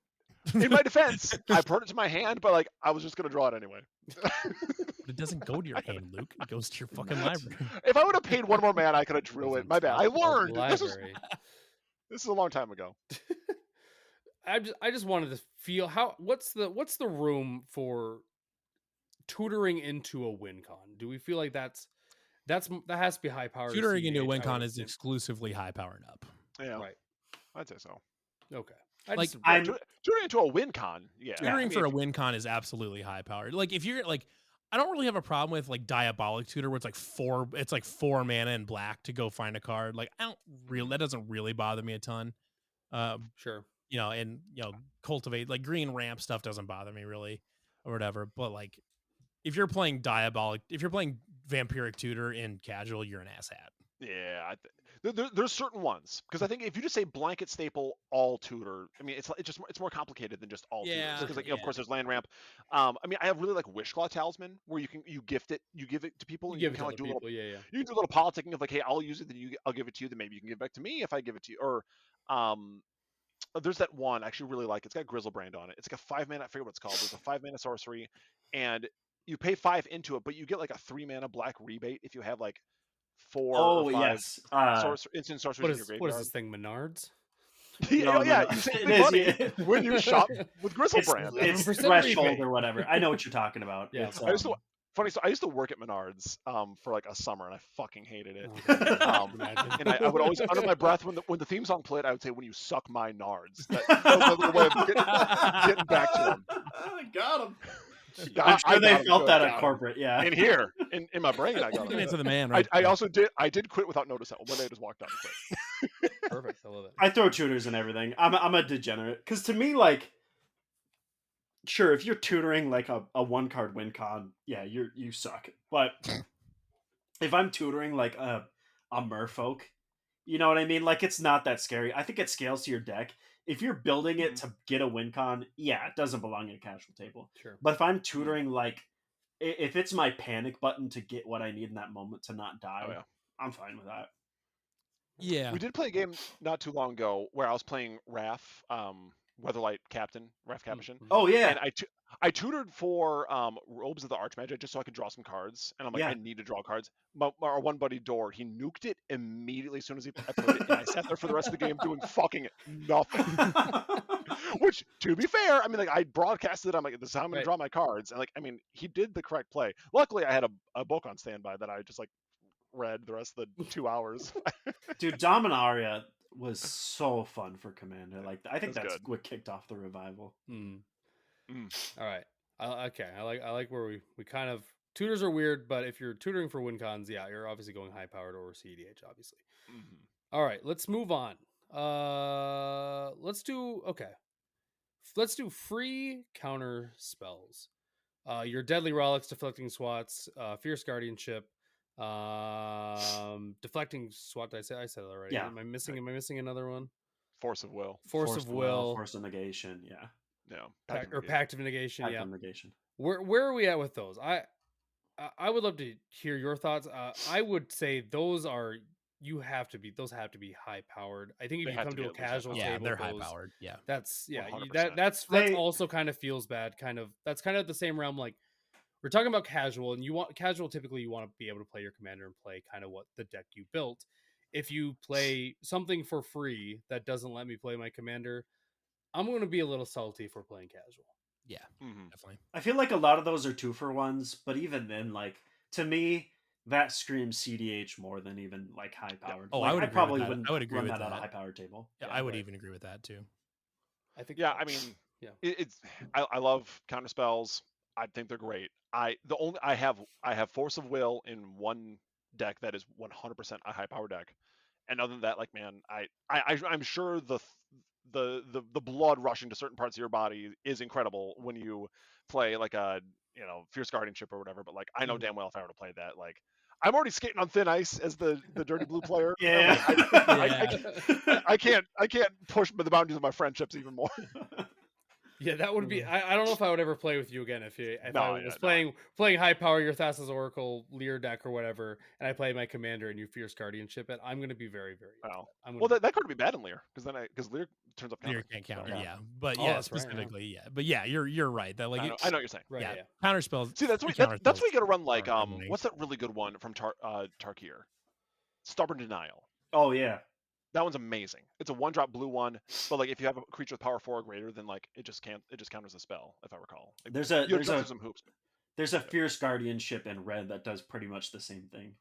In my defense, I brought it to my hand, but like I was just gonna draw it anyway. But it doesn't go to your hand, Luke. It goes to your fucking library. If I would have paid 1 more mana, I could have drew it. My bad. I learned. Library. This is a long time ago. I just wanted to feel what's the room for tutoring into a win con? Do we feel like that has to be high powered? Tutoring into a win con is exclusively high powered up. Yeah, right. I'd say so. Okay. Tutoring into a win con. Yeah, tutoring for a win con is absolutely high powered. Like if you're like, I don't really have a problem with like diabolic tutor where it's like 4 mana in black to go find a card. Like that doesn't really bother me a ton. Sure. And cultivate like green ramp stuff doesn't bother me really or whatever. But like if you're playing vampiric tutor in casual, you're an asshat. Yeah, there's certain ones because I think if you just say blanket staple all tutor, I mean it's more complicated than just all tutors because of course there's land ramp. I mean I really like Wishclaw Talisman where you gift it, you give it to people, and you can kind of like do a little you can do a little politicking of like, hey, I'll use it, then I'll give it to you, then maybe you can give it back to me if I give it to you. Or there's that one I actually really like. It's got Grizzlebrand on it. It's like a 5 mana. I forget what it's called. There's a 5 mana sorcery, and you pay 5 into it, but you get like a 3 mana black rebate if you have like 4 or 5 instant sorceries in your graveyard. What is this thing, Menards? No. You save money when you shop with Grizzlebrand. It's threshold or whatever. I know what you're talking about. Yeah. I used to work at Menards for like a summer, and I fucking hated it. And I would always, under my breath, when the theme song played, I would say, "When you suck my nards." That was my little way of getting back to them. Got him. I'm sure they felt that at corporate, yeah. In here, in my brain, I got it. To the man, right? I also did. I did quit without notice. One day I just walked out and quit. Perfect. I love it. I throw tutors and everything. I'm a degenerate because to me, like, sure, if you're tutoring like a 1-card win con, yeah, you suck. But if I'm tutoring like a merfolk, you know what I mean? Like, it's not that scary. I think it scales to your deck. If you're building it to get a win con, yeah, it doesn't belong in a casual table. Sure. But if I'm tutoring, like, if it's my panic button to get what I need in that moment to not die, I'm fine with that. Yeah. We did play a game not too long ago where I was playing Raph, Weatherlight Captain, Raph Capuchin, Oh yeah, and I tutored for Robes of the Archmage just so I could draw some cards, and I'm like, yeah. I need to draw cards. Our one buddy Dor, he nuked it immediately as soon as I played it, and I sat there for the rest of the game doing fucking nothing. Which, to be fair, I mean, like I broadcasted, I'm like, this is how I'm gonna Right. draw my cards, and like, I mean, he did the correct play. Luckily, I had a book on standby that I just like read the rest of the 2 hours. Dude, Dominaria was so fun for Commander. Like, I think That's that's good. what kicked off the revival. Mm. Mm. All right. Okay. I like where we kind of tutors are weird, but if you're tutoring for WinCons, yeah, you're obviously going high powered or cEDH, obviously. Mhm. All right, let's move on. Let's do free counter spells. Your deadly relics, deflecting swats, fierce guardianship, deflecting swat. Did I said it already. Yeah. Am I missing another one? Force of will. Force of will, Force of negation. Yeah. Yeah. pact of negation. Pact Yeah. of negation. Where are we at with those? I would love to hear your thoughts. I would say those have to be high powered. I think if They you have come to to be a at least high casual powered. Yeah, table, they're high those powered. Yeah. that's 100%. that's They- also kind of feels bad. That's kind of the same realm. Like we're talking about casual, and you want casual. Typically, you want to be able to play your commander and play kind of what the deck you built. If you play something for free that doesn't let me play my commander, I'm going to be a little salty for playing casual. Yeah, Mhm. definitely. I feel like a lot of those are 2-for-1s, but even then, like to me, that screams cEDH more than even like high powered. Oh, like, I would I agree with probably that. wouldn't I would agree run with that on a that. high powered table. Yeah, I would right. even agree with that too. I think. Yeah, I mean, yeah. I love counter spells. I think they're great. I have Force of Will in one deck that is 100% a high power deck, and other than that, like man, I'm sure the blood rushing to certain parts of your body is incredible when you play like a fierce guardianship or whatever. But like I know Mhm. damn well if I were to play that, like I'm already skating on thin ice as the dirty blue player. I'm Yeah. like, I can't push the boundaries of my friendships even more. Yeah, that would be. I don't know if I would ever play with you again if I No, was yeah, no. playing high power your Thassa's Oracle Lear deck or whatever, and I play my commander and you fierce guardianship it. I'm going to be very Wow. upset. Well, that card would be bad in Lear because Lear turns up counter. Lear can't counter, So, yeah. But Oh, yeah, that's right, yeah. specifically, yeah. But yeah, you're right. That like I know what you're saying. Right. yeah, Yeah. counter spells. See, that's free what counter that's what you spells got to run like are annoying. what's that really good one from Tarkir? Stubborn Denial. Oh yeah. That one's amazing. It's a 1-drop blue one, but like if you have a creature with power 4 or greater, then like it just counters the spell, if I recall. Like, There's you a have to there's jump a through some hoops. there's a fierce guardianship in red that does pretty much the same thing.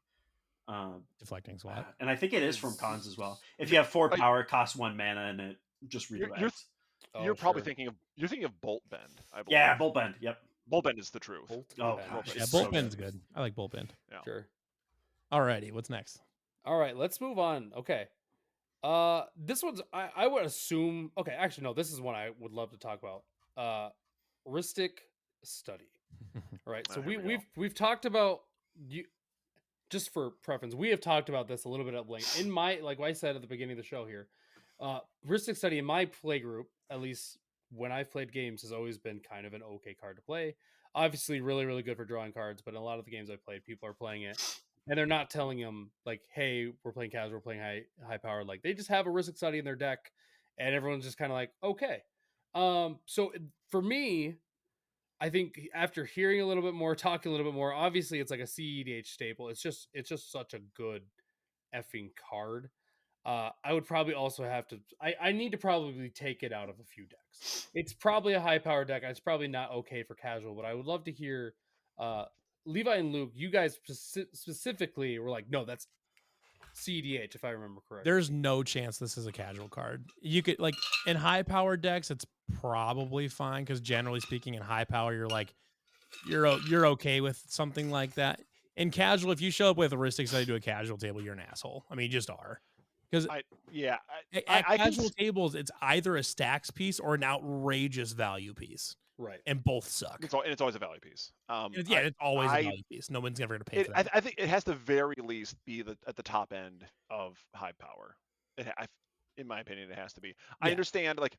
Deflecting swat. And I think it is from cons as well. If you have 4 Like, power, it costs 1 mana, and it just redirects. You're probably sure. thinking of Bolt Bend, I believe. Yeah, Bolt Bend. Yep. Bolt Bend is the truth. Bolt Oh, Bend. gosh, Yeah, it's Bolt so Bend's good. good. I like Bolt Bend. Yeah. Sure. Alrighty, what's next? All right, let's move on. Okay. This one's I would assume. Okay, actually no, this is one I would love to talk about. Ristic Study. All right, so Here we go. we've talked about you. Just for preference, we have talked about this a little bit at length in my like I said at the beginning of the show here. Ristic Study in my play group, at least when I've played games, has always been kind of an okay card to play. Obviously, really, really good for drawing cards, but in a lot of the games I've played, people are playing it and they're not telling them like, "Hey, we're playing casual, we're playing high power." Like they just have a Ristic Study in their deck, and everyone's just kind of like, "Okay." So for me, I think after hearing a little bit more, talking a little bit more, obviously it's like a cEDH staple. It's just such a good effing card. I would probably also have to. I need to probably take it out of a few decks. It's probably a high power deck. It's probably not okay for casual, but I would love to hear Levi and Luke. You guys specifically were like, no, that's cEDH, if I remember correctly. There's no chance this is a casual card. You could like in high power decks, it's probably fine because generally speaking, in high power, you're okay with something like that. In casual, if you show up with heuristics that do a casual table, you're an asshole. I mean, you just are. Because at casual tables, it's either a stacks piece or an outrageous value piece. Right. And both suck. It's always a value piece. It's always a value piece. No one's ever going to pay for that. I think it has to very least be at the top end of high power. In my opinion, it has to be. Yeah. I understand, like,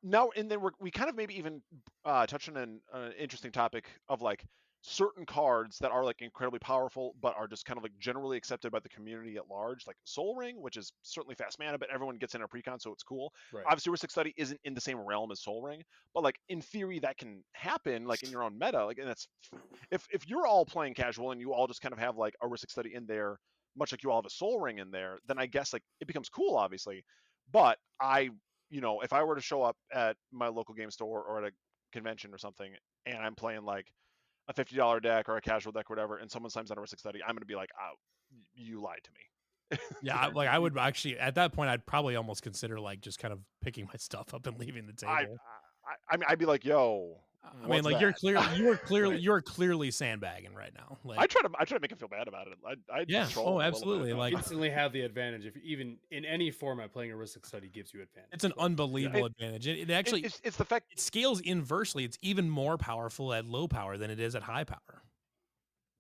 now, and then we kind of maybe even touched on an interesting topic of, like, certain cards that are like incredibly powerful, but are just kind of like generally accepted by the community at large, like Soul Ring, which is certainly fast mana, but everyone gets in a precon, so it's cool. Right. Obviously, Ristic Study isn't in the same realm as Soul Ring, but like in theory, that can happen, like in your own meta. Like, and that's if you're all playing casual and you all just kind of have like a Ristic Study in there, much like you all have a Soul Ring in there, then I guess like it becomes cool, obviously. But if I were to show up at my local game store or at a convention or something, and I'm playing like a $50 deck or a casual deck or whatever, and someone slams on a Ristic Study, I'm going to be like, oh, you lied to me. Yeah, I would actually at that point I'd probably almost consider like just kind of picking my stuff up and leaving the table. I mean, I'd be like, yo. I mean, like that? you're clearly sandbagging right now. Like I try to make him feel bad about it. I yeah, troll him a little absolutely. bit. Like instantly have the advantage if even in any format playing a Ristic Study gives you advantage. it's an unbelievable advantage. It actually it's the fact it scales inversely. It's even more powerful at low power than it is at high power.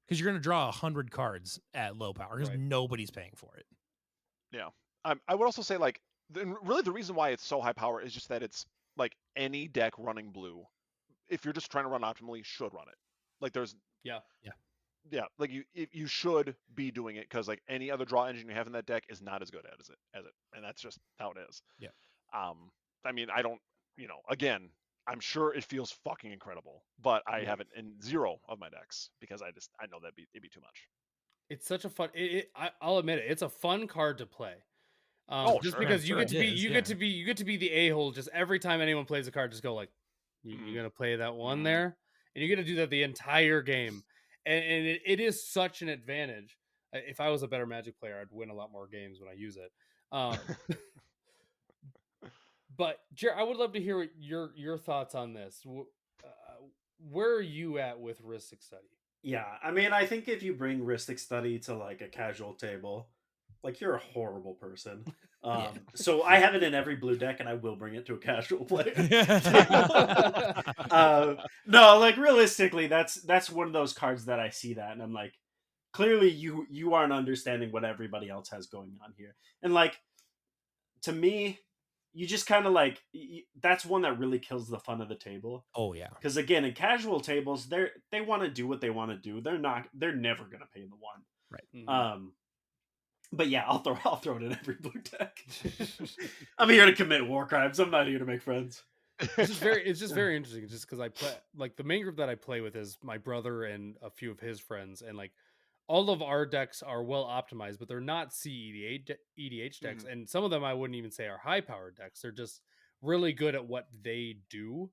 Because you're going to draw 100 cards at low power because nobody's paying for it. Yeah. I would also say like really the reason why it's so high power is just that it's like any deck running blue, if you're just trying to run optimally, should run it. Like there's yeah, like you should be doing it because like any other draw engine you have in that deck is not as good as it, and that's just how it is. Yeah. I mean, I don't, again, I'm sure it feels fucking incredible, but I have it in 0 of my decks because I know it'd be too much. It's such a fun. I'll admit it. It's a fun card to play. Just sure. because you Sure get to be you get to be the a-hole. Just every time anyone plays a card, just go like, you're gonna play that one there, and you're gonna do that the entire game, and it is such an advantage. If I was a better Magic player, I'd win a lot more games when I use it. But Jarret, I would love to hear your thoughts on this. Where are you at with Ristic Study? Yeah, I mean, I think if you bring Ristic Study to like a casual table, like you're a horrible person. So I have it in every blue deck, and I will bring it to a casual player. No, like realistically, that's one of those cards that I see that, and I'm like, clearly you aren't understanding what everybody else has going on here, and like to me, you just kind of like that's one that really kills the fun of the table. Oh yeah, because again, in casual tables, they want to do what they want to do. They're never gonna pay the one. Right. Mm-hmm. But yeah, I'll throw it in every blue deck. I'm here to commit war crimes. I'm not here to make friends. It's just very interesting. Just because I play like the main group that I play with is my brother and a few of his friends, and like all of our decks are well optimized, but they're not cEDH decks, and some of them I wouldn't even say are high powered decks. They're just really good at what they do,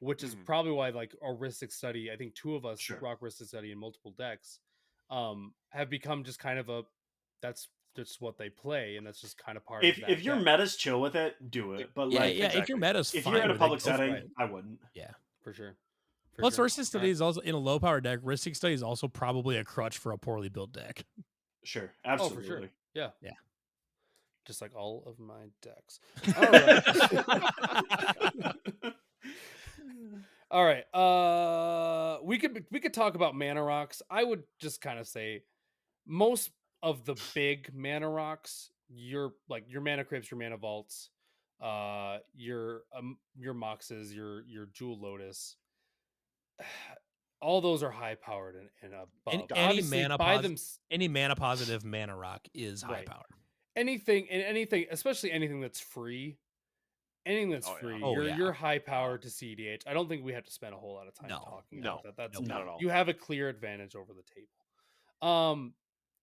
which is probably why like our Ristic Study. I think 2 of us rock Ristic Study in multiple decks, have become just kind of that's just what they play, and that's just kind of part of that. If your meta's chill with it, do it. But exactly. If your meta's if fine you're in a with public it, go for setting, it. I wouldn't. Yeah, for sure. Plus, Ristic Study is also in a low power deck. Ristic Study is also probably a crutch for a poorly built deck. Sure, absolutely. Oh, for sure. Yeah. Just like all of my decks. All right. All right. We could talk about mana rocks. I would just kind of say most of the big mana rocks, your mana crypts, your mana vaults, your moxes, your jewel lotus, all those are high powered and above. Any mana positive mana rock is high power. Anything, especially anything that's free. Anything that's free, you're high powered to cEDH. I don't think we have to spend a whole lot of time talking about that. That's not at all. You have a clear advantage over the table.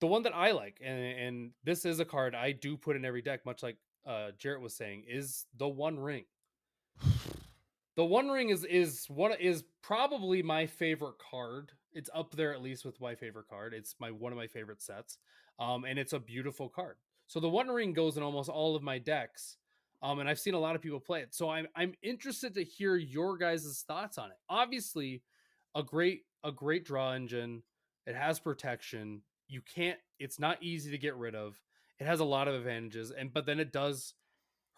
The one that I like, and this is a card I do put in every deck, much like Jarret was saying, is the One Ring. The One Ring is probably my favorite card. It's up there at least with my favorite card. It's one of my favorite sets, and it's a beautiful card. So the One Ring goes in almost all of my decks, and I've seen a lot of people play it. So I'm interested to hear your guys' thoughts on it. Obviously, a great draw engine. It has protection. It's not easy to get rid of. It has a lot of advantages, but then it does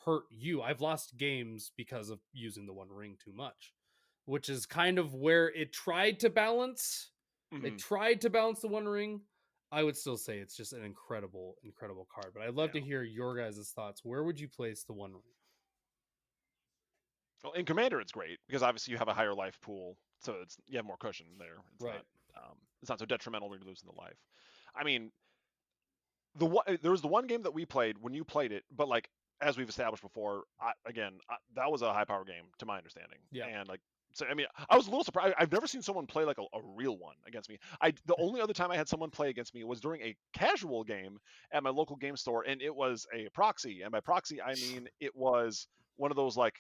hurt you. I've lost games because of using the One Ring too much, which is kind of where it tried to balance. They tried to balance the One Ring. I would still say it's just an incredible card, but I'd love to hear your guys' thoughts. Where would you place the One Ring? Well, in Commander, it's great because obviously you have a higher life pool, so you have more cushion there. It's right. it's not so detrimental when you're losing the life. I mean, there was the one game that we played when you played it, but like as we've established before, that was a high power game to my understanding. Yeah. And like, so I mean, I was a little surprised. I've never seen someone play like a real one against me. The only other time I had someone play against me was during a casual game at my local game store, and it was a proxy. And by proxy, I mean it was one of those like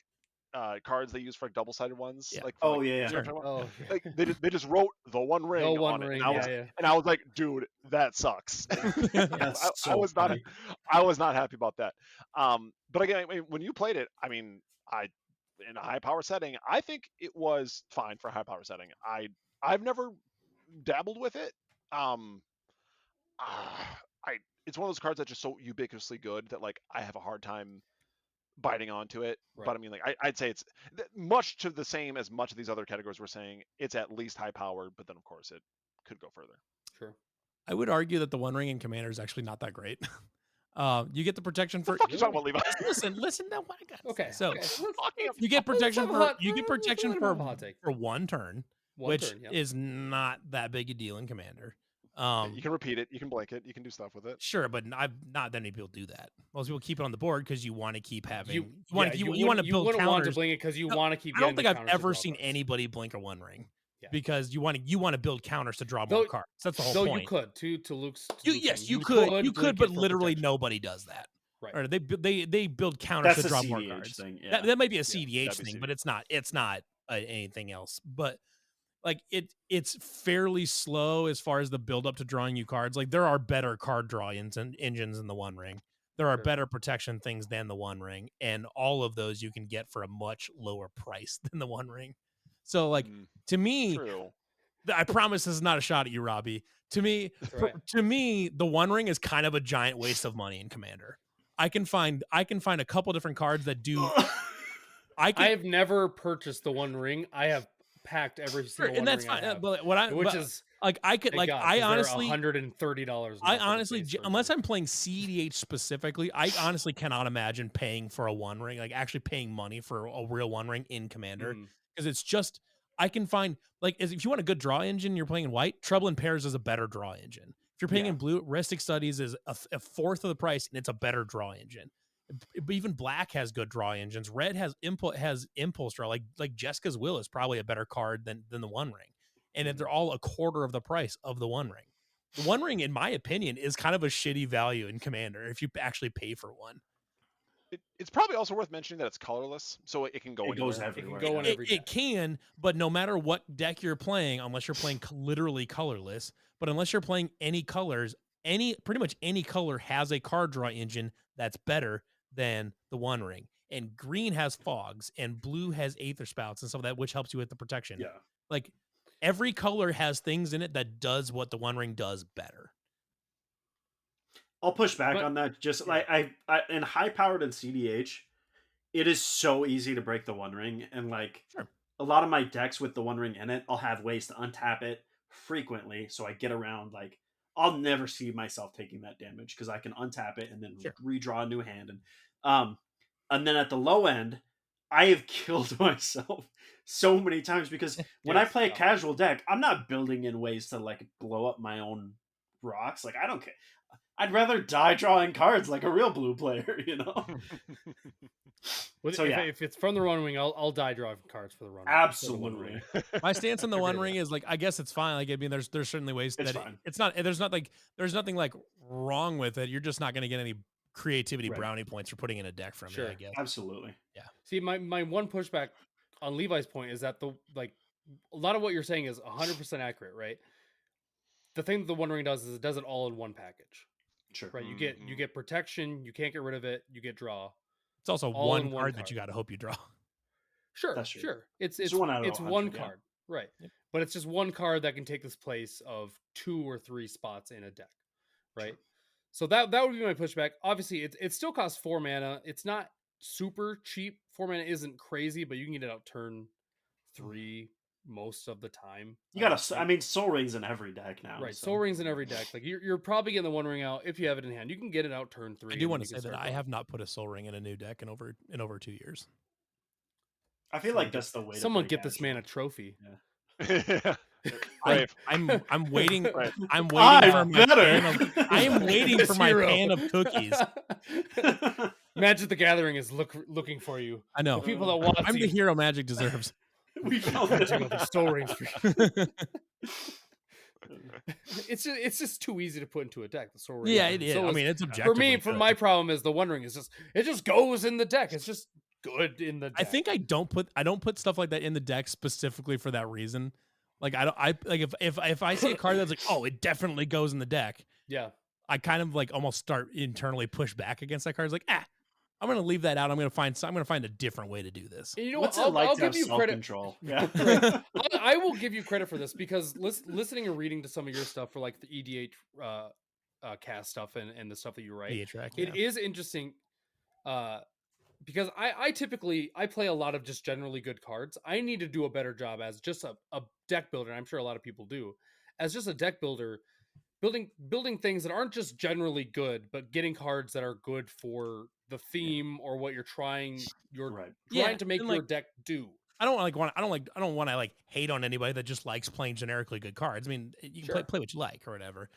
cards they use for like double-sided ones. Yeah. Like, Oh, like, yeah, you yeah. know what I'm talking about? Oh, yeah. Like they just wrote the One Ring The One on it, Ring, and yeah. I was like, dude, that sucks. That's I so was funny. I was not happy about that. But again, I mean, when you played it, I mean, in a high power setting, I think it was fine for a high power setting. I've never dabbled with it. It's one of those cards that's just so ubiquitously good that like I have a hard time biting onto it. Right. But I mean, like I'd say it's much to the same as much of these other categories we're saying. It's at least high powered, but then of course it could go further. Sure. I would argue that the One Ring in Commander is actually not that great. You get the protection for. What the fuck you talking about, Levi? Listen to what I got. Okay. So okay. you get protection for hot take. one turn, which is not that big a deal in Commander. You can repeat it, you can blank it, you can do stuff with it. Sure, but not that many people do that. Most people keep it on the board because you want to keep having. You want to build counters. Want to blink it because you want to keep. I don't think I've ever seen anybody blink a One Ring. Yeah. Because you want to build counters to draw more cards. That's the whole point. So you could to Luke's. Yes, you could, but literally nobody does that. Right. Or they build counters to draw more cards. Thing, yeah. That might be a cEDH thing, but it's not anything else. But like it's fairly slow as far as the build up to drawing you cards. Like there are better card draw engines in the One Ring. There are better protection things than the One Ring, and all of those you can get for a much lower price than the One Ring. So like to me, I promise this is not a shot at you, Robbie. To me, the One Ring is kind of a giant waste of money in Commander. I can find a couple different cards that do. I have never purchased the One Ring. I have packed every single one. And that's fine. But I honestly $130. I honestly, unless I'm playing cEDH specifically, I honestly cannot imagine paying for a One Ring, like actually paying money for a real One Ring in Commander. Because it's just, I can find, like, if you want a good draw engine, you're playing in white, Trouble in Pairs is a better draw engine. If you're playing in blue, Ristic Studies is a fourth of the price, and it's a better draw engine. But even black has good draw engines. Red has impulse draw. Like Jessica's Will is probably a better card than the One Ring. And they're all a quarter of the price of the One Ring. The One Ring, in my opinion, is kind of a shitty value in Commander if you actually pay for one. It's probably also worth mentioning that it's colorless, so it can go anywhere. Goes everywhere. It can go in every deck. It can, but no matter what deck you're playing, unless you're playing literally colorless, but unless you're playing any colors, pretty much any color has a card draw engine that's better than the One Ring. And green has fogs, and blue has Aether Spouts and stuff like that, which helps you with the protection. Yeah. Like every color has things in it that does what the One Ring does better. I'll push back on that. Just like I in high powered and cEDH, it is so easy to break the One Ring, and like a lot of my decks with the One Ring in it, I'll have ways to untap it frequently, so I get around. Like I'll never see myself taking that damage because I can untap it and then redraw a new hand, and then at the low end, I have killed myself so many times because when I play a casual deck, I'm not building in ways to like blow up my own rocks. Like I don't care. I'd rather die drawing cards like a real blue player, you know? If it's from the One Ring, I'll die drawing cards for the One Ring. Absolutely. My stance on the One Ring is like, I guess it's fine. Like, I mean, there's certainly ways it's not, there's nothing like wrong with it. You're just not going to get any creativity brownie points for putting in a deck from it, I guess. Absolutely. Yeah. See, my one pushback on Levi's point is that a lot of what you're saying is 100% accurate, right? The thing that the One Ring does is it does it all in one package. Sure. Right. You get protection. You can't get rid of it. You get draw. It's also one card that you got to hope you draw. Sure. That's true. Sure. It's one card. Right. Yep. But it's just one card that can take this place of 2 or 3 spots in a deck. Right. Sure. So that would be my pushback. Obviously, it still costs 4 mana. It's not super cheap. 4 mana isn't crazy, but you can get it out turn 3 most of the time. You gotta, I mean, Soul Ring's in every deck now. Right, so. Soul Ring's in every deck. Like you're probably getting the One Ring out if you have it in hand. You can get it out turn 3. I do want to say that I have not put a Soul Ring in a new deck in over 2 years. I feel like that's the way. Someone get this man a trophy. Yeah. Brave. I'm waiting. Right. I'm waiting for I'm my better. pan of. I am waiting for my Hero. pan of cookies. Magic the Gathering is looking for you. I know. The people that want I'm the you. hero Magic deserves. We found Magic it. of the Soul Rings for you. It's just too easy to put into a deck. The Soul Rings. Yeah, it is. So I mean, it's for objectively me, good. my problem is the One Ring is just it just goes in the deck. It's just good in the deck. I think I don't put stuff like that in the deck specifically for that reason. Like I like if I see a card that's like, oh, it definitely goes in the deck. Yeah. I kind of like almost start internally push back against that card. It's like, I'm gonna leave that out. I'm gonna find a different way to do this. And you know What's what? it like I'll to have give you credit. self-control? Yeah. I will give you credit for this because listening and reading to some of your stuff for like the EDH cast stuff and the stuff that you write, it is interesting because I typically play a lot of just generally good cards. I need to do a better job as just a deck builder. And I'm sure a lot of people do as just a deck builder, building things that aren't just generally good, but getting cards that are good for the theme or what you're trying to make your deck do. I don't want to like hate on anybody that just likes playing generically good cards. I mean, you can play what you like or whatever.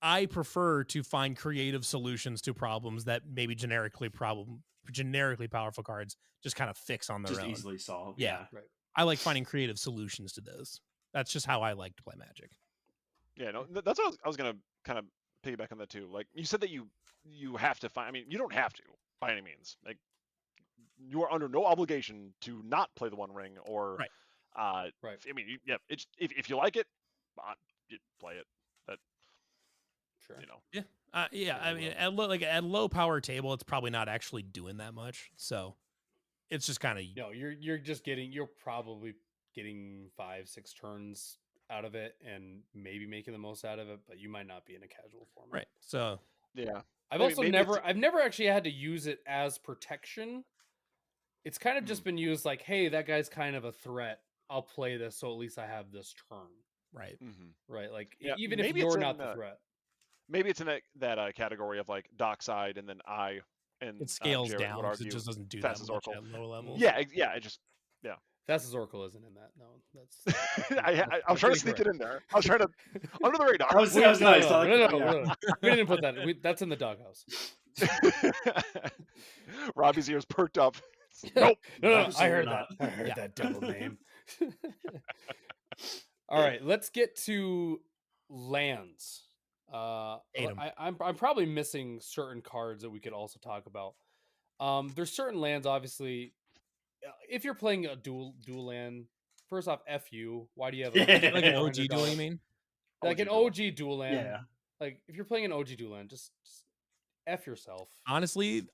I prefer to find creative solutions to problems that maybe generically powerful cards just kind of fix on their own. Just easily solve. Yeah. Right. I like finding creative solutions to those. That's just how I like to play Magic. Yeah, no, that's what I was gonna kind of piggyback on that too. Like you said that you have to find. I mean, you don't have to by any means. Like you are under no obligation to not play the One Ring or. Right. Right. I mean, it's if you like it, you play it. That. Sure. You know. Yeah. Yeah. I mean, at low power table, it's probably not actually doing that much. So it's just kind of. No, you're probably getting 5-6 turns out of it and maybe making the most out of it, but you might not be in a casual format. Right. So yeah. I've never actually had to use it as protection. It's kind of just been used like, hey, that guy's kind of a threat. I'll play this so at least I have this turn. Right. Mm-hmm. Right. Like Yeah, even if you're not the threat. Maybe it's in that category of like dockside and then it scales Jarret down would because argue it just doesn't do Fast that as much Oracle. at lower levels. Yeah. Fastest Oracle isn't in that. No, that's. I was trying to sneak it in there. I was trying to under the radar. That was nice. No. We didn't put that. That's in the doghouse. Robbie's ears perked up. Nope. No, I heard not. that. I heard that devil name. All right, let's get to lands. I'm probably missing certain cards that we could also talk about. There's certain lands, obviously. If you're playing a dual land, first off, F you. Why do you have like an OG duel? You mean like an OG dual land? Yeah. Like if you're playing an OG dual land, just F yourself. Honestly,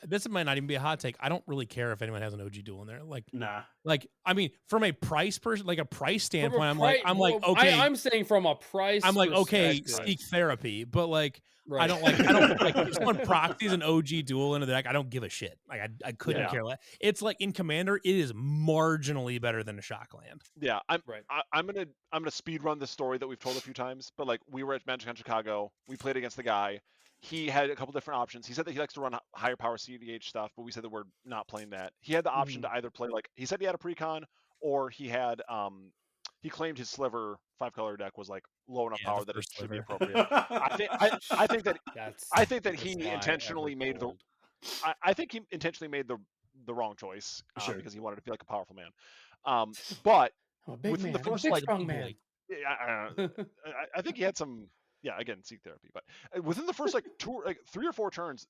this might not even be a hot take. I don't really care if anyone has an OG duel in there. Like, nah. Like, I mean, from a price standpoint, I'm like, okay. I'm saying from a price. I'm like, okay, perspective. seek therapy, but like, Right. I don't like if someone proxies an OG duel into the deck. I don't give a shit. Like, I couldn't care less. It's like in Commander, it is marginally better than a Shockland. Yeah, I'm gonna speed run this story that we've told a few times. But like, we were at MagicCon Chicago. We played against the guy. He had a couple different options. He said that he likes to run higher power cEDH stuff, but we said that we're not playing that. He had the option to either play like he said he had a precon, or he had he claimed his sliver 5-color deck was like low enough power that it should be appropriate. I think that he intentionally made the wrong choice because he wanted to feel like a powerful man. But within the first strong man. I think he had some. Yeah, again, seek therapy. But within the first like 3 or 4 turns,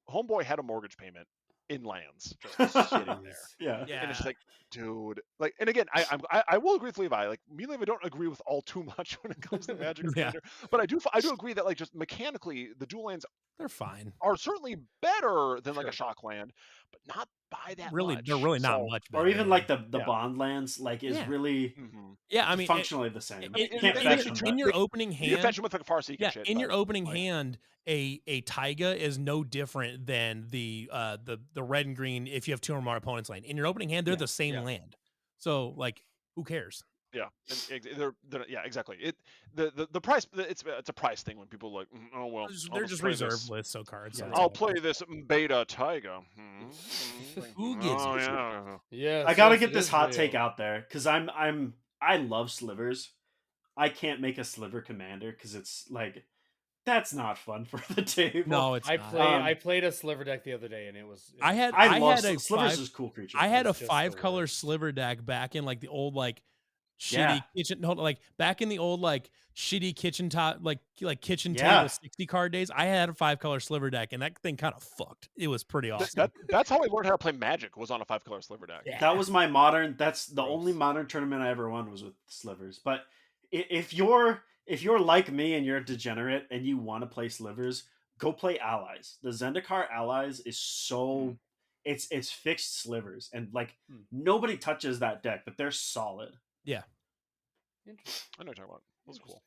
Homeboy had a mortgage payment in lands just sitting there. Yeah. And it's just like, dude. Like, and again, I will agree with Levi. Like, me and Levi don't agree with all too much when it comes to Magic or Commander. But I do agree that like just mechanically the dual lands they're fine. Are certainly better than like a shock land, but not by that really, much. They're really not much better. Or even like the bond lands, like is really I mean functionally the same. In your opening hand, you fetch them with like a Farseek and shit. In your opening hand, a Taiga is no different than the red and green if you have 2 or more opponents lane. In your opening hand, they're the same land. So like, who cares? Yeah, they're exactly. The price it's a price thing when people are like, oh well, they're just reserved list so cards. Yeah, I'll play this beta Taiga. Who gives a shit? I gotta get this hot take out there because I love slivers. I can't make a sliver commander because it's like that's not fun for the table. No, it's I not. I played a sliver deck the other day, and it was. I had a slivers is cool creature. I had a It's just the 5-color worst. sliver deck back in like the old like Yeah. shitty kitchen like back in the old like shitty kitchen top like kitchen Yeah. table 60 card days. I had a 5-color sliver deck and that thing kind of fucked. It was pretty awesome. That's how I learned how to play Magic, was on a 5-color sliver deck. Yeah. That was my modern. That's the Gross. only modern tournament I ever won was with slivers. But if you're like me and you're a degenerate and you want to play slivers, go play allies. The Zendikar allies is so it's fixed slivers and like nobody touches that deck, but they're solid. Yeah. Interesting. I know what you're talking about. That's cool.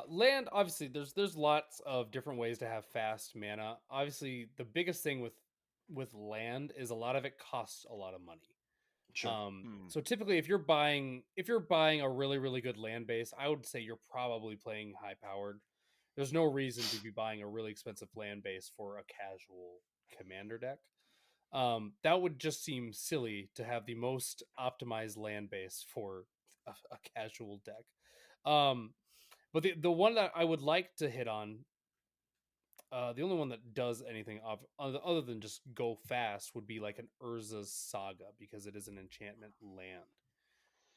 Land, obviously, there's lots of different ways to have fast mana. Obviously, the biggest thing with land is a lot of it costs a lot of money. Sure. So typically, if you're buying a really, really good land base, I would say you're probably playing high powered. There's no reason to be buying a really expensive land base for a casual commander deck. That would just seem silly to have the most optimized land base for a casual deck. But the one that I would like to hit on, the only one that does anything other than just go fast would be like an Urza's Saga, because it is an enchantment land.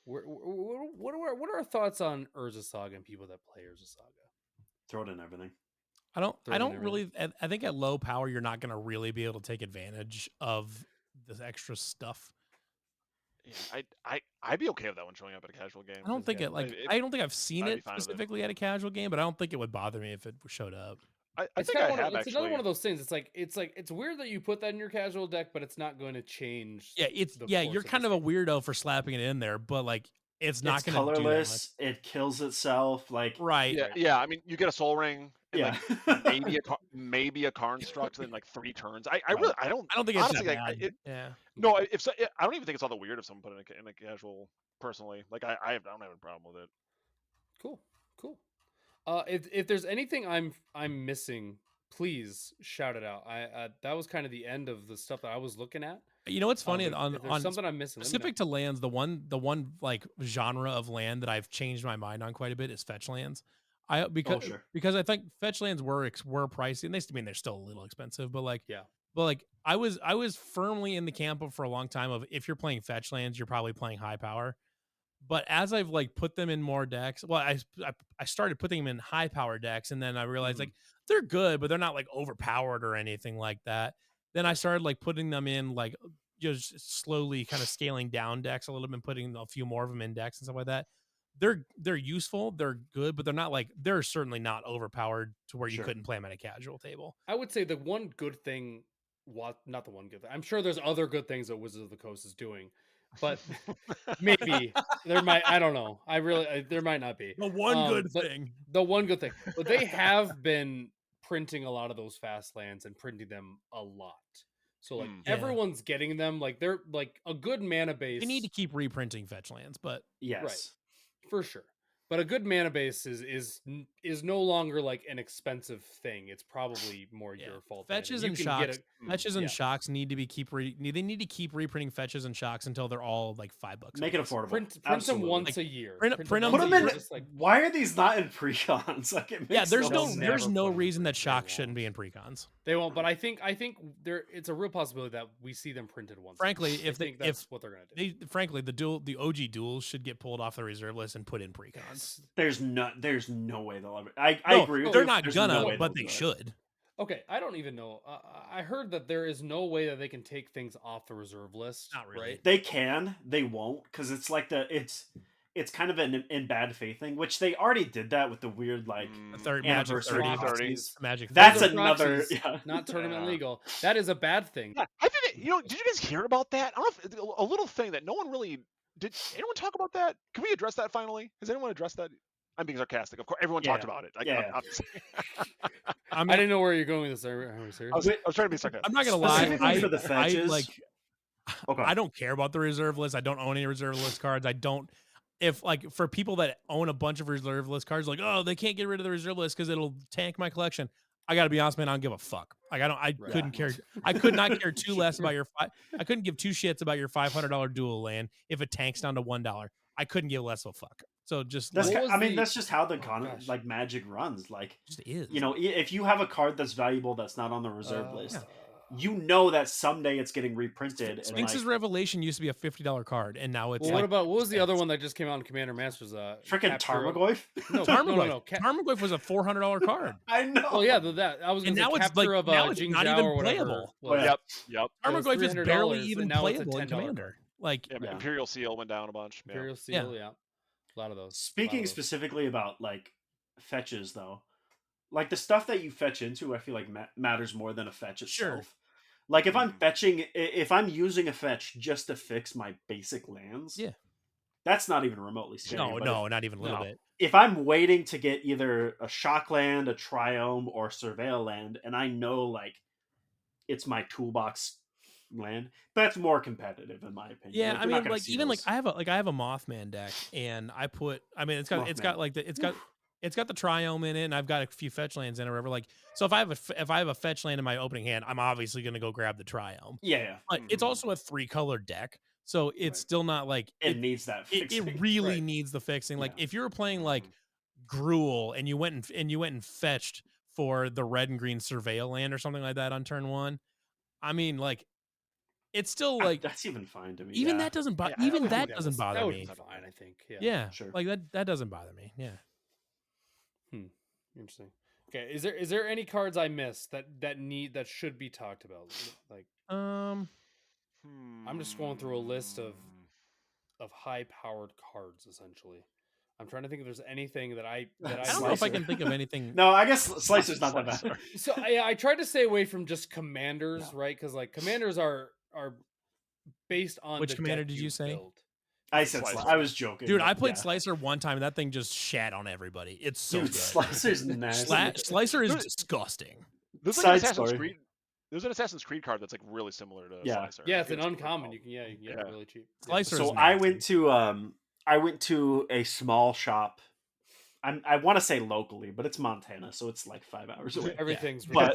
What are our thoughts on Urza's Saga and people that play Urza's Saga? Throw it in everything. I don't really. I think at low power you're not going to really be able to take advantage of this extra stuff. Yeah, I'd be okay with that one showing up at a casual game. I don't think I don't think I've seen it specifically at a casual game, but I don't think it would bother me if it showed up. I think I have it's another one of those things. It's weird that you put that in your casual deck, but it's not going to change. Yeah, you're kind of a weirdo for slapping it in there, but like it's not going to do colorless. It kills itself. Like right. Yeah. I mean, you get a Soul Ring. And yeah. Like maybe a Karnstruct in like 3 turns. I don't think honestly, it's that bad. yeah. No, I don't even think it's all that weird if someone put it in a casual. Personally, like I don't have a problem with it. Cool. If there's anything I'm missing, please shout it out. That was kind of the end of the stuff that I was looking at. You know what's funny on something I'm missing specific to lands, the one like genre of land that I've changed my mind on quite a bit is fetch lands. Because I think fetch lands were pricey, and they're still a little expensive, but like I was firmly in the camp of for a long time of if you're playing fetch lands, you're probably playing high power. But as I've like put them in more decks, well, I started putting them in high power decks, and then I realized like they're good, but they're not like overpowered or anything like that. Then I started like putting them in like just slowly kind of scaling down decks a little bit, and putting a few more of them in decks and stuff like that. They're useful, they're good, but they're certainly not overpowered to where you couldn't play them at a casual table. I would say the one good thing, not the one good thing. I'm sure there's other good things that Wizards of the Coast is doing, but maybe there might. I don't know. There might not be the one good thing. The one good thing, but they have been printing a lot of those fast lands and printing them a lot. So like everyone's getting them. Like they're like a good mana base. They need to keep reprinting fetch lands, but yes. Right. For sure. But a good mana base is no longer like an expensive thing. It's probably more your fault. Fetches and shocks. Fetches and shocks need to be they need to keep reprinting fetches and shocks until they're all like $5. Make it affordable. Print them once a year. Print them. Put them in. Why are these not in precons? Like it makes there's no reason that shocks shouldn't be in precons. They won't. But I think it's a real possibility that we see them printed once. Frankly, that's what they're gonna do. Frankly, the OG duels should get pulled off the reserve list and put in precons. There's no way they'll ever. I agree with you. They're not gonna, but they should. Okay, I don't even know. I heard that there is no way that they can take things off the reserve list. Not really. Right? They can. They won't, because it's like it's kind of an in bad faith thing, which they already did that with the weird like anniversary Magic. That's another not tournament legal. That is a bad thing. Yeah, I think did you guys hear about that? I don't know if, a little thing that no one really did. Anyone talk about that? Can we address that finally? Has anyone addressed that? I'm being sarcastic. Of course, everyone talked about it. I didn't know where you're going with this. Are we serious? I was trying to be sarcastic. I'm not gonna lie. For the fetches, I don't care about the reserve list. I don't own any reserve list cards. I don't. If like for people that own a bunch of reserve list cards, like they can't get rid of the reserve list because it'll tank my collection. I gotta be honest, man. I don't give a fuck. Like I couldn't care. I could not care less about your. I couldn't give two shits about your $500 dual land if it tanks down to $1. I couldn't give less of a fuck. So just That's like, that's just how the gosh. like Magic runs. Like, just is. you know, if you have a card that's valuable that's not on the reserve list, Uh, you know that someday it's getting reprinted. And Sphinx's like, Revelation used to be a $50 card, and now it's Well, like what was the other $0.10. one that just came out in Commander Masters? freaking Tarmogoyf. No, Tarmogoyf. Tarmogoyf was a $400 card, I know. Well, yeah, that I was and going to now say it's like Capture of now it's Jing not Zhao even or whatever. playable. Was, Yep. it was Tarmogoyf is barely $300, even and now it's a playable in $10 card. Commander. Like, Yeah, Imperial Seal went down a bunch. Imperial Seal, yeah. A lot of those. Speaking specifically about like fetches, though, like the stuff that you fetch into, I feel like matters more than a fetch itself. Sure. Like if I'm fetching, if I'm using a fetch just to fix my basic lands, yeah, that's not even remotely scary. no, not even a little bit. If I'm waiting to get either a shock land, a triome, or surveil land, and I know like it's my toolbox land, that's more competitive in my opinion. Yeah, like, I mean, like even those. like I have a Mothman deck, and I put, I mean, it's got the triome in it, and I've got a few fetch lands in it or whatever. Like, so if I have a fetch land in my opening hand, I'm obviously going to go grab the triome. Yeah. But it's also a 3-color deck, so it's still not like it needs that fixing. It really needs the fixing. Like if you were playing like Gruul and you went and fetched for the red and green surveil land or something like that on turn 1, I mean, like it's still like that's even fine to me. Even that doesn't bother. Even that doesn't bother that me. would be fine, I think. Yeah, sure. Like that doesn't bother me. Yeah. Interesting. Okay, is there any cards I missed that should be talked about? Like, I'm just going through a list of high-powered cards. Essentially, I'm trying to think if there's anything that I don't know if I can think of anything. No, I guess Slicer's not that bad. So I tried to stay away from just commanders, right? Because like commanders are based on Which commander did you say? Build. I said Slicer. I was joking, dude. I played Slicer one time, and that thing just shat on everybody. It's so good. Slicer's nasty. Slicer is disgusting. There's like an Assassin's Creed. There's an Assassin's Creed card that's like really similar to Slicer. Yeah, it's an uncommon. You can get it really cheap. Slicer. So I went to a small shop. I want to say locally, but it's Montana, so it's like 5 hours away. Everything's but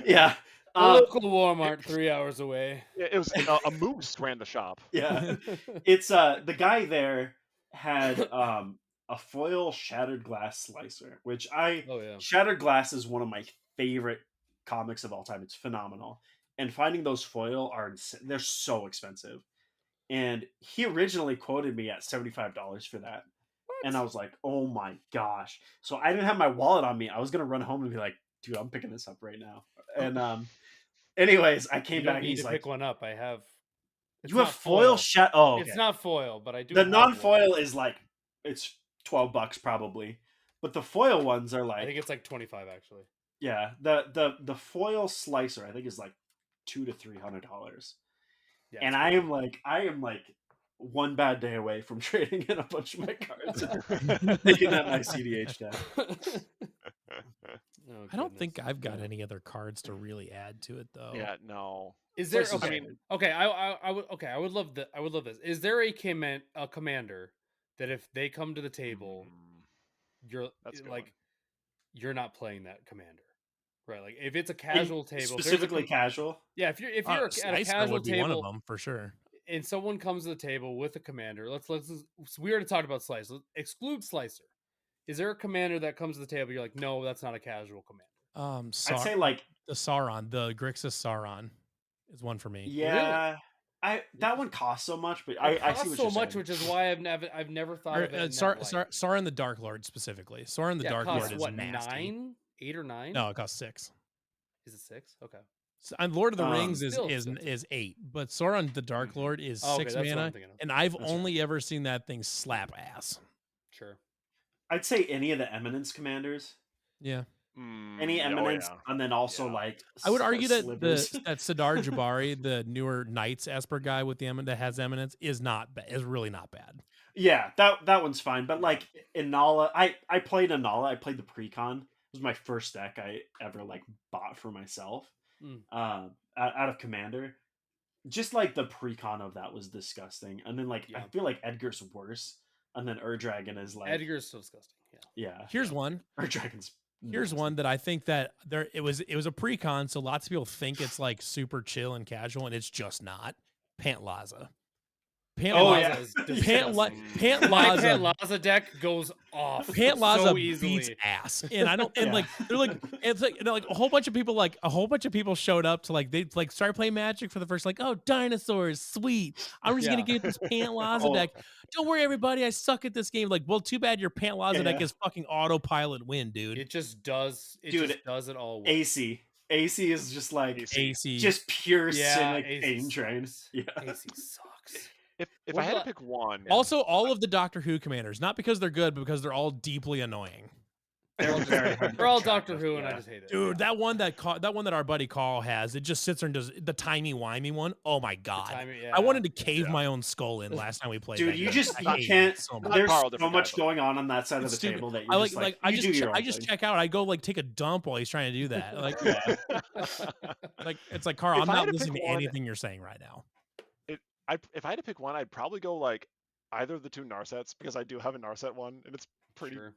yeah. A local Walmart 3 hours away. Yeah, it was a moose ran the shop. Yeah, it's the guy there had a foil shattered glass slicer, which Shattered Glass is one of my favorite comics of all time. It's phenomenal, and finding those foil they're so expensive. And he originally quoted me at $75 for that. What? And I was like, oh my gosh. So I didn't have my wallet on me. I was going to run home and be like, dude, I'm picking this up right now. And anyways, I came back and he's like, pick one up. I have. You have foil Oh, okay. It's not foil, but I do. The non-foil is like, it's $12 probably. But the foil ones are like, I think it's like 25 actually. Yeah. The foil slicer, I think, is like $200 to $300. Yeah, and I am like one bad day away from trading in a bunch of my cards, making that my cEDH deck. I don't think I've got any other cards to really add to it though. Yeah, no. Is there? Okay, I mean, okay. I would. Okay, I would love that. I would love this. Is there a commander that if they come to the table, you're like, you're not playing that commander, right? Like if it's a casual table, specifically casual. Yeah, if you're at a casual table, one of them for sure. And someone comes to the table with a commander. Let's we already talked about Slicer. Let's exclude Slicer. Is there a commander that comes to the table? You're like, no, that's not a casual commander. I'd say like the Sauron, the Grixis Sauron, is one for me. Yeah, really? That one costs so much, but I see what so you're much, saying. which is why I've never thought of it. Sauron the Dark Lord specifically. Sauron the Dark Lord is what, nasty. 8 or 9? No, it costs 6. Is it 6? Okay. And Lord of the Rings is 8, but Sauron the Dark Lord is 6 mana, and I've only ever seen that thing slap ass. Sure. I'd say any of the Eminence commanders. Yeah. Any Eminence, and then also like I would argue that that Sidar Jabari, the newer Knights Esper guy with the that has Eminence, is really not bad. Yeah, that one's fine. But like Inala, I played Inala. I played the Precon. It was my first deck I ever like bought for myself. Out of Commander. Just like the Precon of that was disgusting. And then like I feel like Edgar's worse. And then Ur-Dragon is like Edgar's so disgusting. Yeah. Here's one. Ur-Dragon's Here's one that I think that it was a Precon, so lots of people think it's like super chill and casual, and it's just not. Pantlaza. Pant Oh, Laza, yeah. is Pant, disgusting. Pant My Laza, Pant Laza deck goes off Pant Laza so beats easily. ass, and I don't. And Yeah. like they're like, it's like, like a whole bunch of people showed up to like they like start playing Magic for the first like, oh, dinosaurs, sweet. I'm just gonna get this Pant Laza Oh. deck. Don't worry, everybody, I suck at this game. Like, well, too bad your Pant Laza deck Yeah. is fucking autopilot win, dude. It just does. It Dude, just does it all. Well. AC is just like AC. just pure Yeah, Simic AC pain train. sucks. Yeah. AC sucks. If What I had to about- pick one, Also, all of the Doctor Who commanders, not because they're good, but because they're all deeply annoying. They're very hard to They're all track Doctor with, Who, and I yeah. just hate it. Dude, that one that our buddy Carl has, it just sits there and does the timey-wimey one. Oh my god. I wanted to cave my own skull in last time we played. Dude, that you game. just I you hated can't. it so much. There's Carl, so different much guy, but- going on that side of It's the stupid. table that I you're like just like I you just do your I own just thing. check out. I go like take a dump while he's trying to do that. Like like it's like Carl, If I'm I had not to listening pick to one- anything you're saying right now. if I had to pick one, I'd probably go like either of the two Narsets because I do have a Narset one, and it's pretty. Sure.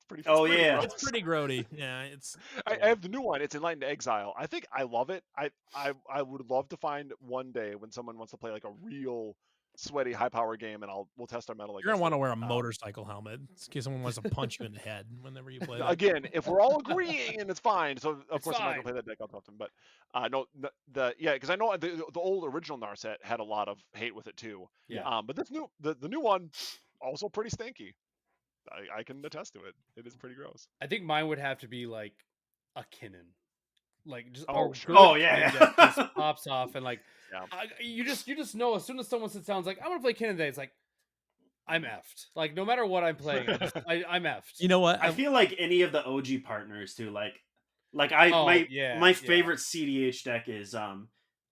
Pretty. Oh, pretty yeah. gross. It's pretty grody. Yeah, it's I have the new one. It's Enlightened Exile. I think I love it. I would love to find one day when someone wants to play like a real sweaty high power game, and we'll test our metal. you're gonna want to wear a motorcycle helmet in case someone wants to punch you in the head whenever you play that. Again, if we're all agreeing, and it's fine. So of It's course I'm not fine. gonna play that deck often, but no, because I know the old original Narset had a lot of hate with it too. Yeah. But this the new one also pretty stinky. I can attest to it. It is pretty gross. I think mine would have to be like a Kinnan. Like just Oh, a sure. good Oh, yeah, Kinnan yeah. deck just pops off and like Yeah. you just know as soon as someone sits down it's like I want to play Kinnan today, it's like I'm effed. Like no matter what I'm playing, I'm effed. You know what? I feel like any of the OG partners too. Like my yeah. favorite CDH deck is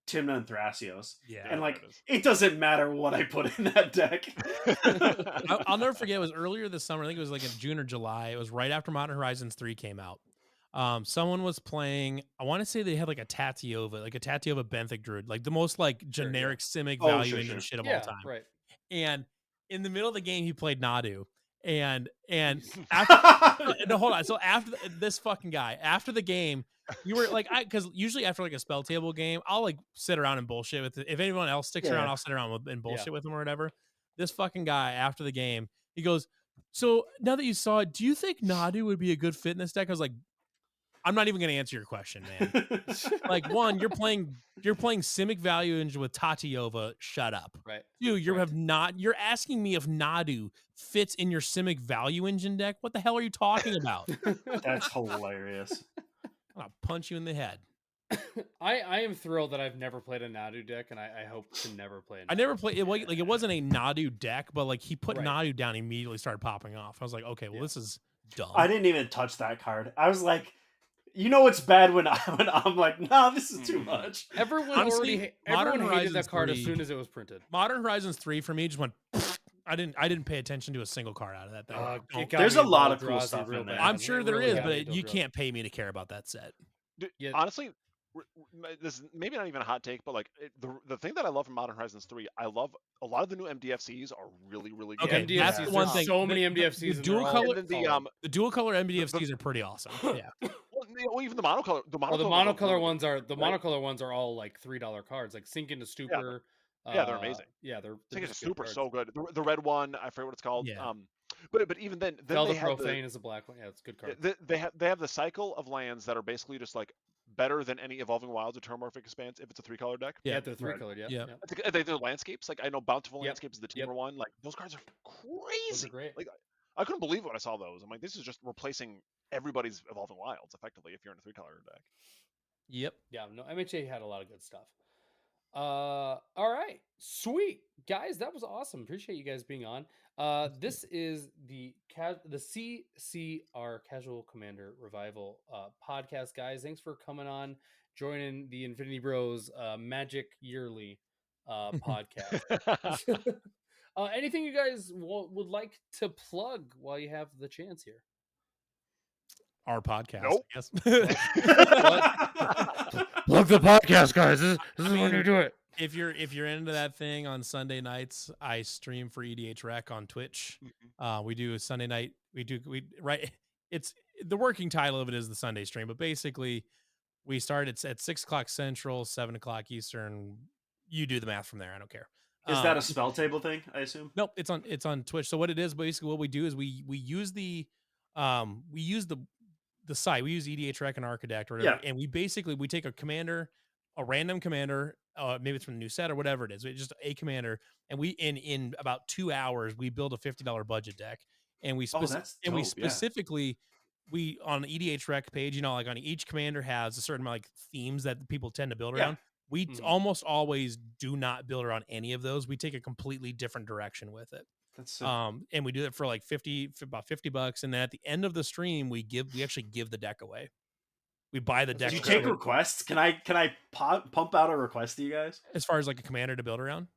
Timna and Thrasios. Yeah. And like there it is. it doesn't matter what I put in that deck. I'll never forget. It was earlier this summer. I think it was like in June or July. It was right after Modern Horizons 3 came out. Someone was playing. I want to say they had like a Tatiova Benthic Druid, like the most like generic Simic Oh, value sure, engine sure. shit of Yeah, all time. right. And in the middle of the game, he played Nadu. And after no, hold on. So after this fucking guy, after the game, you were like, because usually after like a spell table game, I'll like sit around and bullshit with it. If anyone else sticks around, I'll sit around and bullshit with them or whatever. This fucking guy after the game, he goes, "So now that you saw it, do you think Nadu would be a good fit in this deck?" I was like, I'm not even going to answer your question, man. Like, one, you're playing Simic value engine with Tatiova. Shut up. Right. Two, you're asking me if Nadu fits in your Simic value engine deck. What the hell are you talking about? That's hilarious. I'll punch you in the head. I am thrilled that I've never played a Nadu deck, and I hope to never play. I never played it. Like it wasn't a Nadu deck, but like he put Right. Nadu down, immediately started popping off. I was like, okay, well this is dumb. I didn't even touch that card. I was like, you know, it's bad when I'm like, nah, this is too much. Everyone Honestly, Modern everyone hated that Horizons card 3 as soon as it was printed. Modern Horizons 3 for me just went. I didn't pay attention to a single card out of that thing. It got There's me a lot in of cool Eldrazi stuff real in there. bad. I'm sure It there really is, got me but in you Eldrazi. can't pay me to care about that set. Yeah. Honestly, this is maybe not even a hot take, but like the thing that I love from Modern Horizons 3, I love a lot of the new MDFCs are really good. Okay, MDFCs, that's the one there's thing. So many The MDFCs. the and dual they're all color- And then solid. The dual color MDFCs are pretty awesome. Yeah. well, even the monocolor. The Well, the monocolor monocolor ones are right? monocolor ones are all like $3 cards, like Sink into Stupor. yeah, they're amazing. Yeah, they're I think it's just good super cards. so good. The red one, I forget what it's called. Yeah. But even then Fel they the have Profane is a black one. Yeah, it's a good card. they have the cycle of lands that are basically just like better than any Evolving Wilds or Terramorphic Expanse if it's a 3-color deck. Yeah, Yeah, they're right. 3-colored. Yeah, Yeah. yeah. They're landscapes. Like I know Bountiful Yep. Landscapes is the Yep. Temur one. Like those cards are Those crazy. are great. Like I couldn't believe when I saw those. I'm like, this is just replacing everybody's Evolving Wilds effectively if you're in a 3-color deck. Yep. Yeah, no, MHA had a lot of good stuff. All right, sweet guys, that was awesome. Appreciate you guys being on. This is the CCR Casual Commander Revival podcast, guys. Thanks for coming on, joining the Infinity Bros Magic Yearly podcast. Anything you guys would like to plug while you have the chance here? Our podcast. Nope. Yes. Plug the podcast, guys. This is I when you mean, do it. If you're into that thing on Sunday nights, I stream for EDH Rec on Twitch. We do a Sunday night. It's the working title of it is the Sunday stream, but basically we start at 6:00 Central, 7:00 Eastern. You do the math from there. I don't care. Is that a spell table thing, I assume? Nope, it's on Twitch. So what it is, basically what we do is we use the site. We use EDH Rec and Architect or whatever, Yeah. and we take a commander, a random commander, maybe it's from the new set or whatever it is. It's just a commander, and we in about 2 hours we build a $50 budget deck, and we that's and we dope, yeah. specifically we on the EDH Rec page, like on each commander has a certain like themes that people tend to build Yeah. around. We almost always do not build around any of those. We take a completely different direction with it. That's sick. And we do it for like about $50, and then at the end of the stream, we actually give the deck away. We buy the deck. Do you take requests? Can I pump out a request to you guys? As far as like a commander to build around?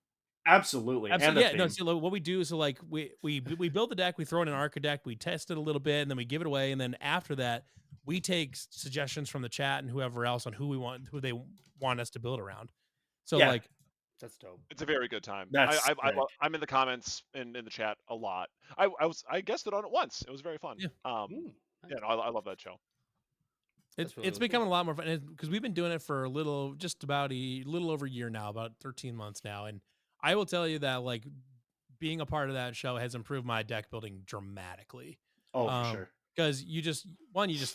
Absolutely. Absolutely. Yeah. No. So what we do is like we build the deck, we throw in an Architect, we test it a little bit, and then we give it away. And then after that, we take suggestions from the chat and whoever else on who they want us to build around. So like. That's dope. It's a very good time. That's I'm in the comments and in the chat a lot. I guessed it on it once. It was very fun. Yeah. Yeah, no, I love that show. It's becoming a lot more fun because we've been doing it for a little over a year now, about 13 months now, and I will tell you that like being a part of that show has improved my deck building dramatically. Oh, for sure. Because you just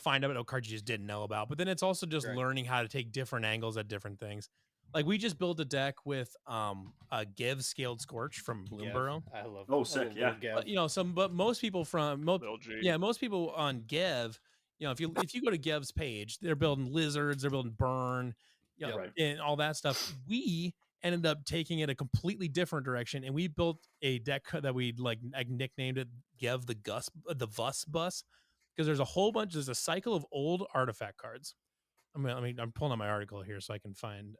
find out cards you just didn't know about, but then it's also just learning how to take different angles at different things. Like we just built a deck with a Give Scaled Scorch from Bloomburrow. I love. Oh, sick! Yeah. But most people most people on Give, if you go to Giv's page, they're building lizards, they're building burn, and all that stuff. We ended up taking it a completely different direction, and we built a deck that we nicknamed it Give the Vus Bus, because there's a cycle of old artifact cards. I'm pulling up my article here so I can find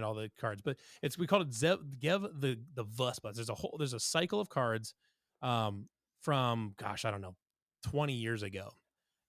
all the cards, but we called it Give the Vus Bus. There's a cycle of cards from I don't know 20 years ago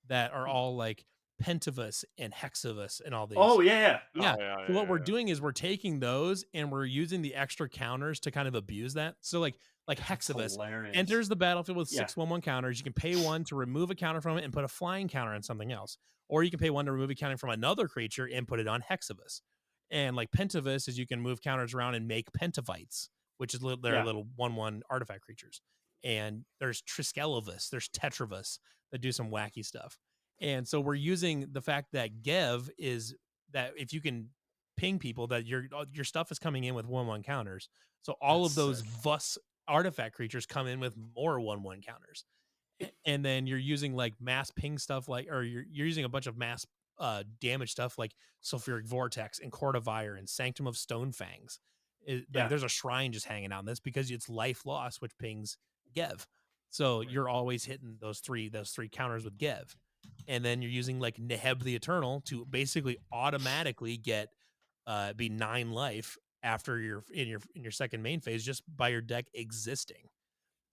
that are all like Pentavus and Hexavus and all these. Oh yeah. So what we're doing is we're taking those and we're using the extra counters to kind of abuse that. So like Hexavus enters the battlefield with 6/1/1 counters. You can pay 1 to remove a counter from it and put a flying counter on something else, or you can pay 1 to remove a counter from another creature and put it on Hexavus. And like Pentavus is you can move counters around and make Pentavites, which is their little 1/1 artifact creatures. And there's Triskelavus, there's Tetravus that do some wacky stuff. And so we're using the fact that Gev is that if you can ping people that your stuff is coming in with 1/1 counters. So all of those Vus artifact creatures come in with more 1/1 counters. And then you're using like mass ping stuff or you're using a bunch of mass damage stuff like Sulfuric Vortex and Court of Ire and Sanctum of Stonefangs. There's a shrine just hanging out in this because it's life loss, which pings Gev. So you're always hitting those three counters with Gev. And then you're using like Neheb the Eternal to basically automatically get be 9 life after you're in your second main phase just by your deck existing.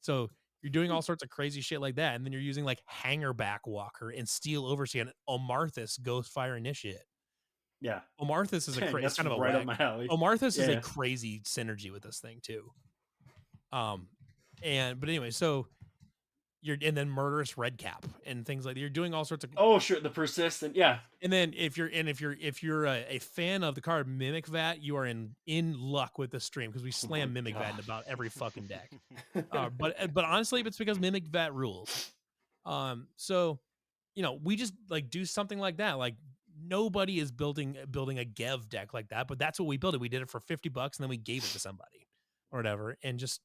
So you're doing all sorts of crazy shit like that, and then you're using like Hangerback Walker and Steel Overseer and Omarthus Ghostfire Initiate. Yeah, Omarthus is that's kind of right up my alley. Omarthus is a crazy synergy with this thing too. But anyway, so and then Murderous Redcap and things like that. You're doing all sorts of the persistent, yeah. And then if you're a fan of the card Mimic Vat, you are in luck with the stream because we slam Mimic Vat in about every fucking deck. But honestly, it's because Mimic Vat rules. So we just like do something like that. Like nobody is building a Gev deck like that, but that's what we built it. We did it for $50 and then we gave it to somebody or whatever, and just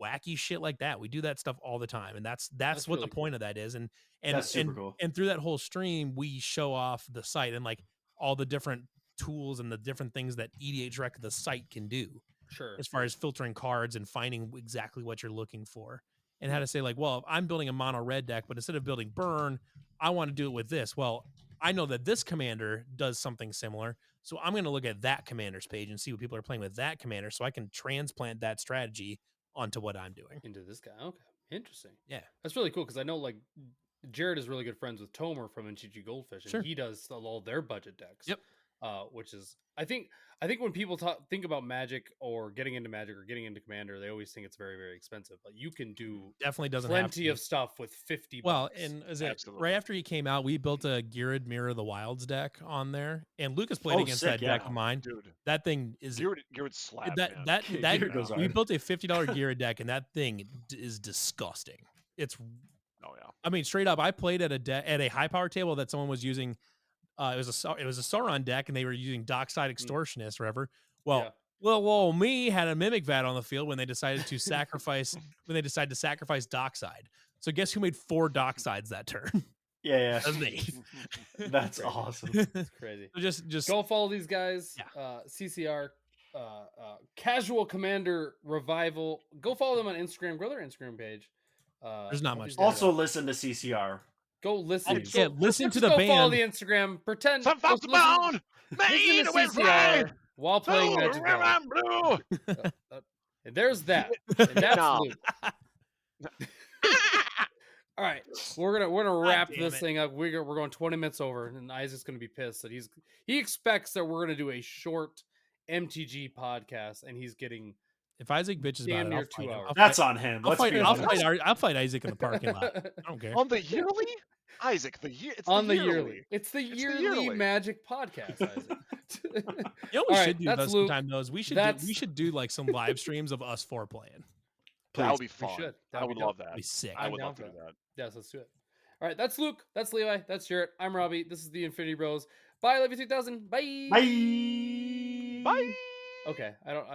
wacky shit like that. We do that stuff all the time, and that's what really the point of that is. And that's super cool. And through that whole stream, we show off the site and like all the different tools and the different things that EDH Rec the site can do. Sure. As far as filtering cards and finding exactly what you're looking for, and how to say like, well, if I'm building a mono red deck, but instead of building burn, I want to do it with this. Well, I know that this commander does something similar, so I'm going to look at that commander's page and see what people are playing with that commander, so I can transplant that strategy onto what I'm doing. Into this guy. Okay. Interesting. Yeah. That's really cool because I know like Jarret is really good friends with Tomer from NGG Goldfish, and he does all their budget decks. Yep. which is I think when people think about Magic or getting into Magic or getting into Commander, they always think it's very, very expensive. But you can do Definitely doesn't have to plenty be. of stuff with $50. Well, and is it Absolutely. right after he came out, we built a Geared Mirror of the Wilds deck on there, and Lucas played Oh, against sick, that deck yeah. of mine. Dude, That thing is Geared slap, that man. that that Geared goes we hard. built a $50 Geared deck, and that thing is disgusting. It's Oh yeah. I mean, straight up, I played at a high power table that someone was using. It was a Sauron deck, and they were using Dockside Extortionist or whatever. Well, Yeah. well, me had a Mimic Vat on the field when they decided to sacrifice Dockside. So guess who made 4 Docksides that turn? Yeah, That was me. That's Crazy. awesome. It's crazy. So just Go follow these guys. Yeah. CCR, Casual Commander Revival. Go follow them on Instagram. Go to their Instagram page. There's not all much these there. guys Also, are- listen to CCR. go listen. Please. Yeah, Go, listen to just the go follow band. the Instagram. Pretend. Some go folks listen- bound, made listen away to from CCR while playing Blue, Magic. red, Ball. and blue. And there's that. And that's No. Luke. All right, we're gonna wrap damn this it. thing up. We're going 20 minutes over, and Isaac's gonna be pissed that he expects that we're gonna do a short MTG podcast, and he's getting if Isaac bitches damn about it, near I'll 2 fight him. hours. I'll That's fight- on him. I'll Let's fight. be I'll honest. I'll fight Isaac in the parking lot. I don't care. On the yearly, Isaac. It's on the the yearly. yearly. It's the the yearly yearly. Magic podcast, Isaac. You know what we All right, should do that's though Luke. sometime though is we That's- should do like some live streams of us 4 playing. That would be We fun. should. I That'd would be love dope. that. Be sick. I I'm would down love to for do that. Yes, let's do it. All right, that's Luke. That's Levi. That's Jarret. I'm Robbie. This is the Infinity Bros. Bye, love you 3000. Bye. Bye. Bye. Okay, I don't.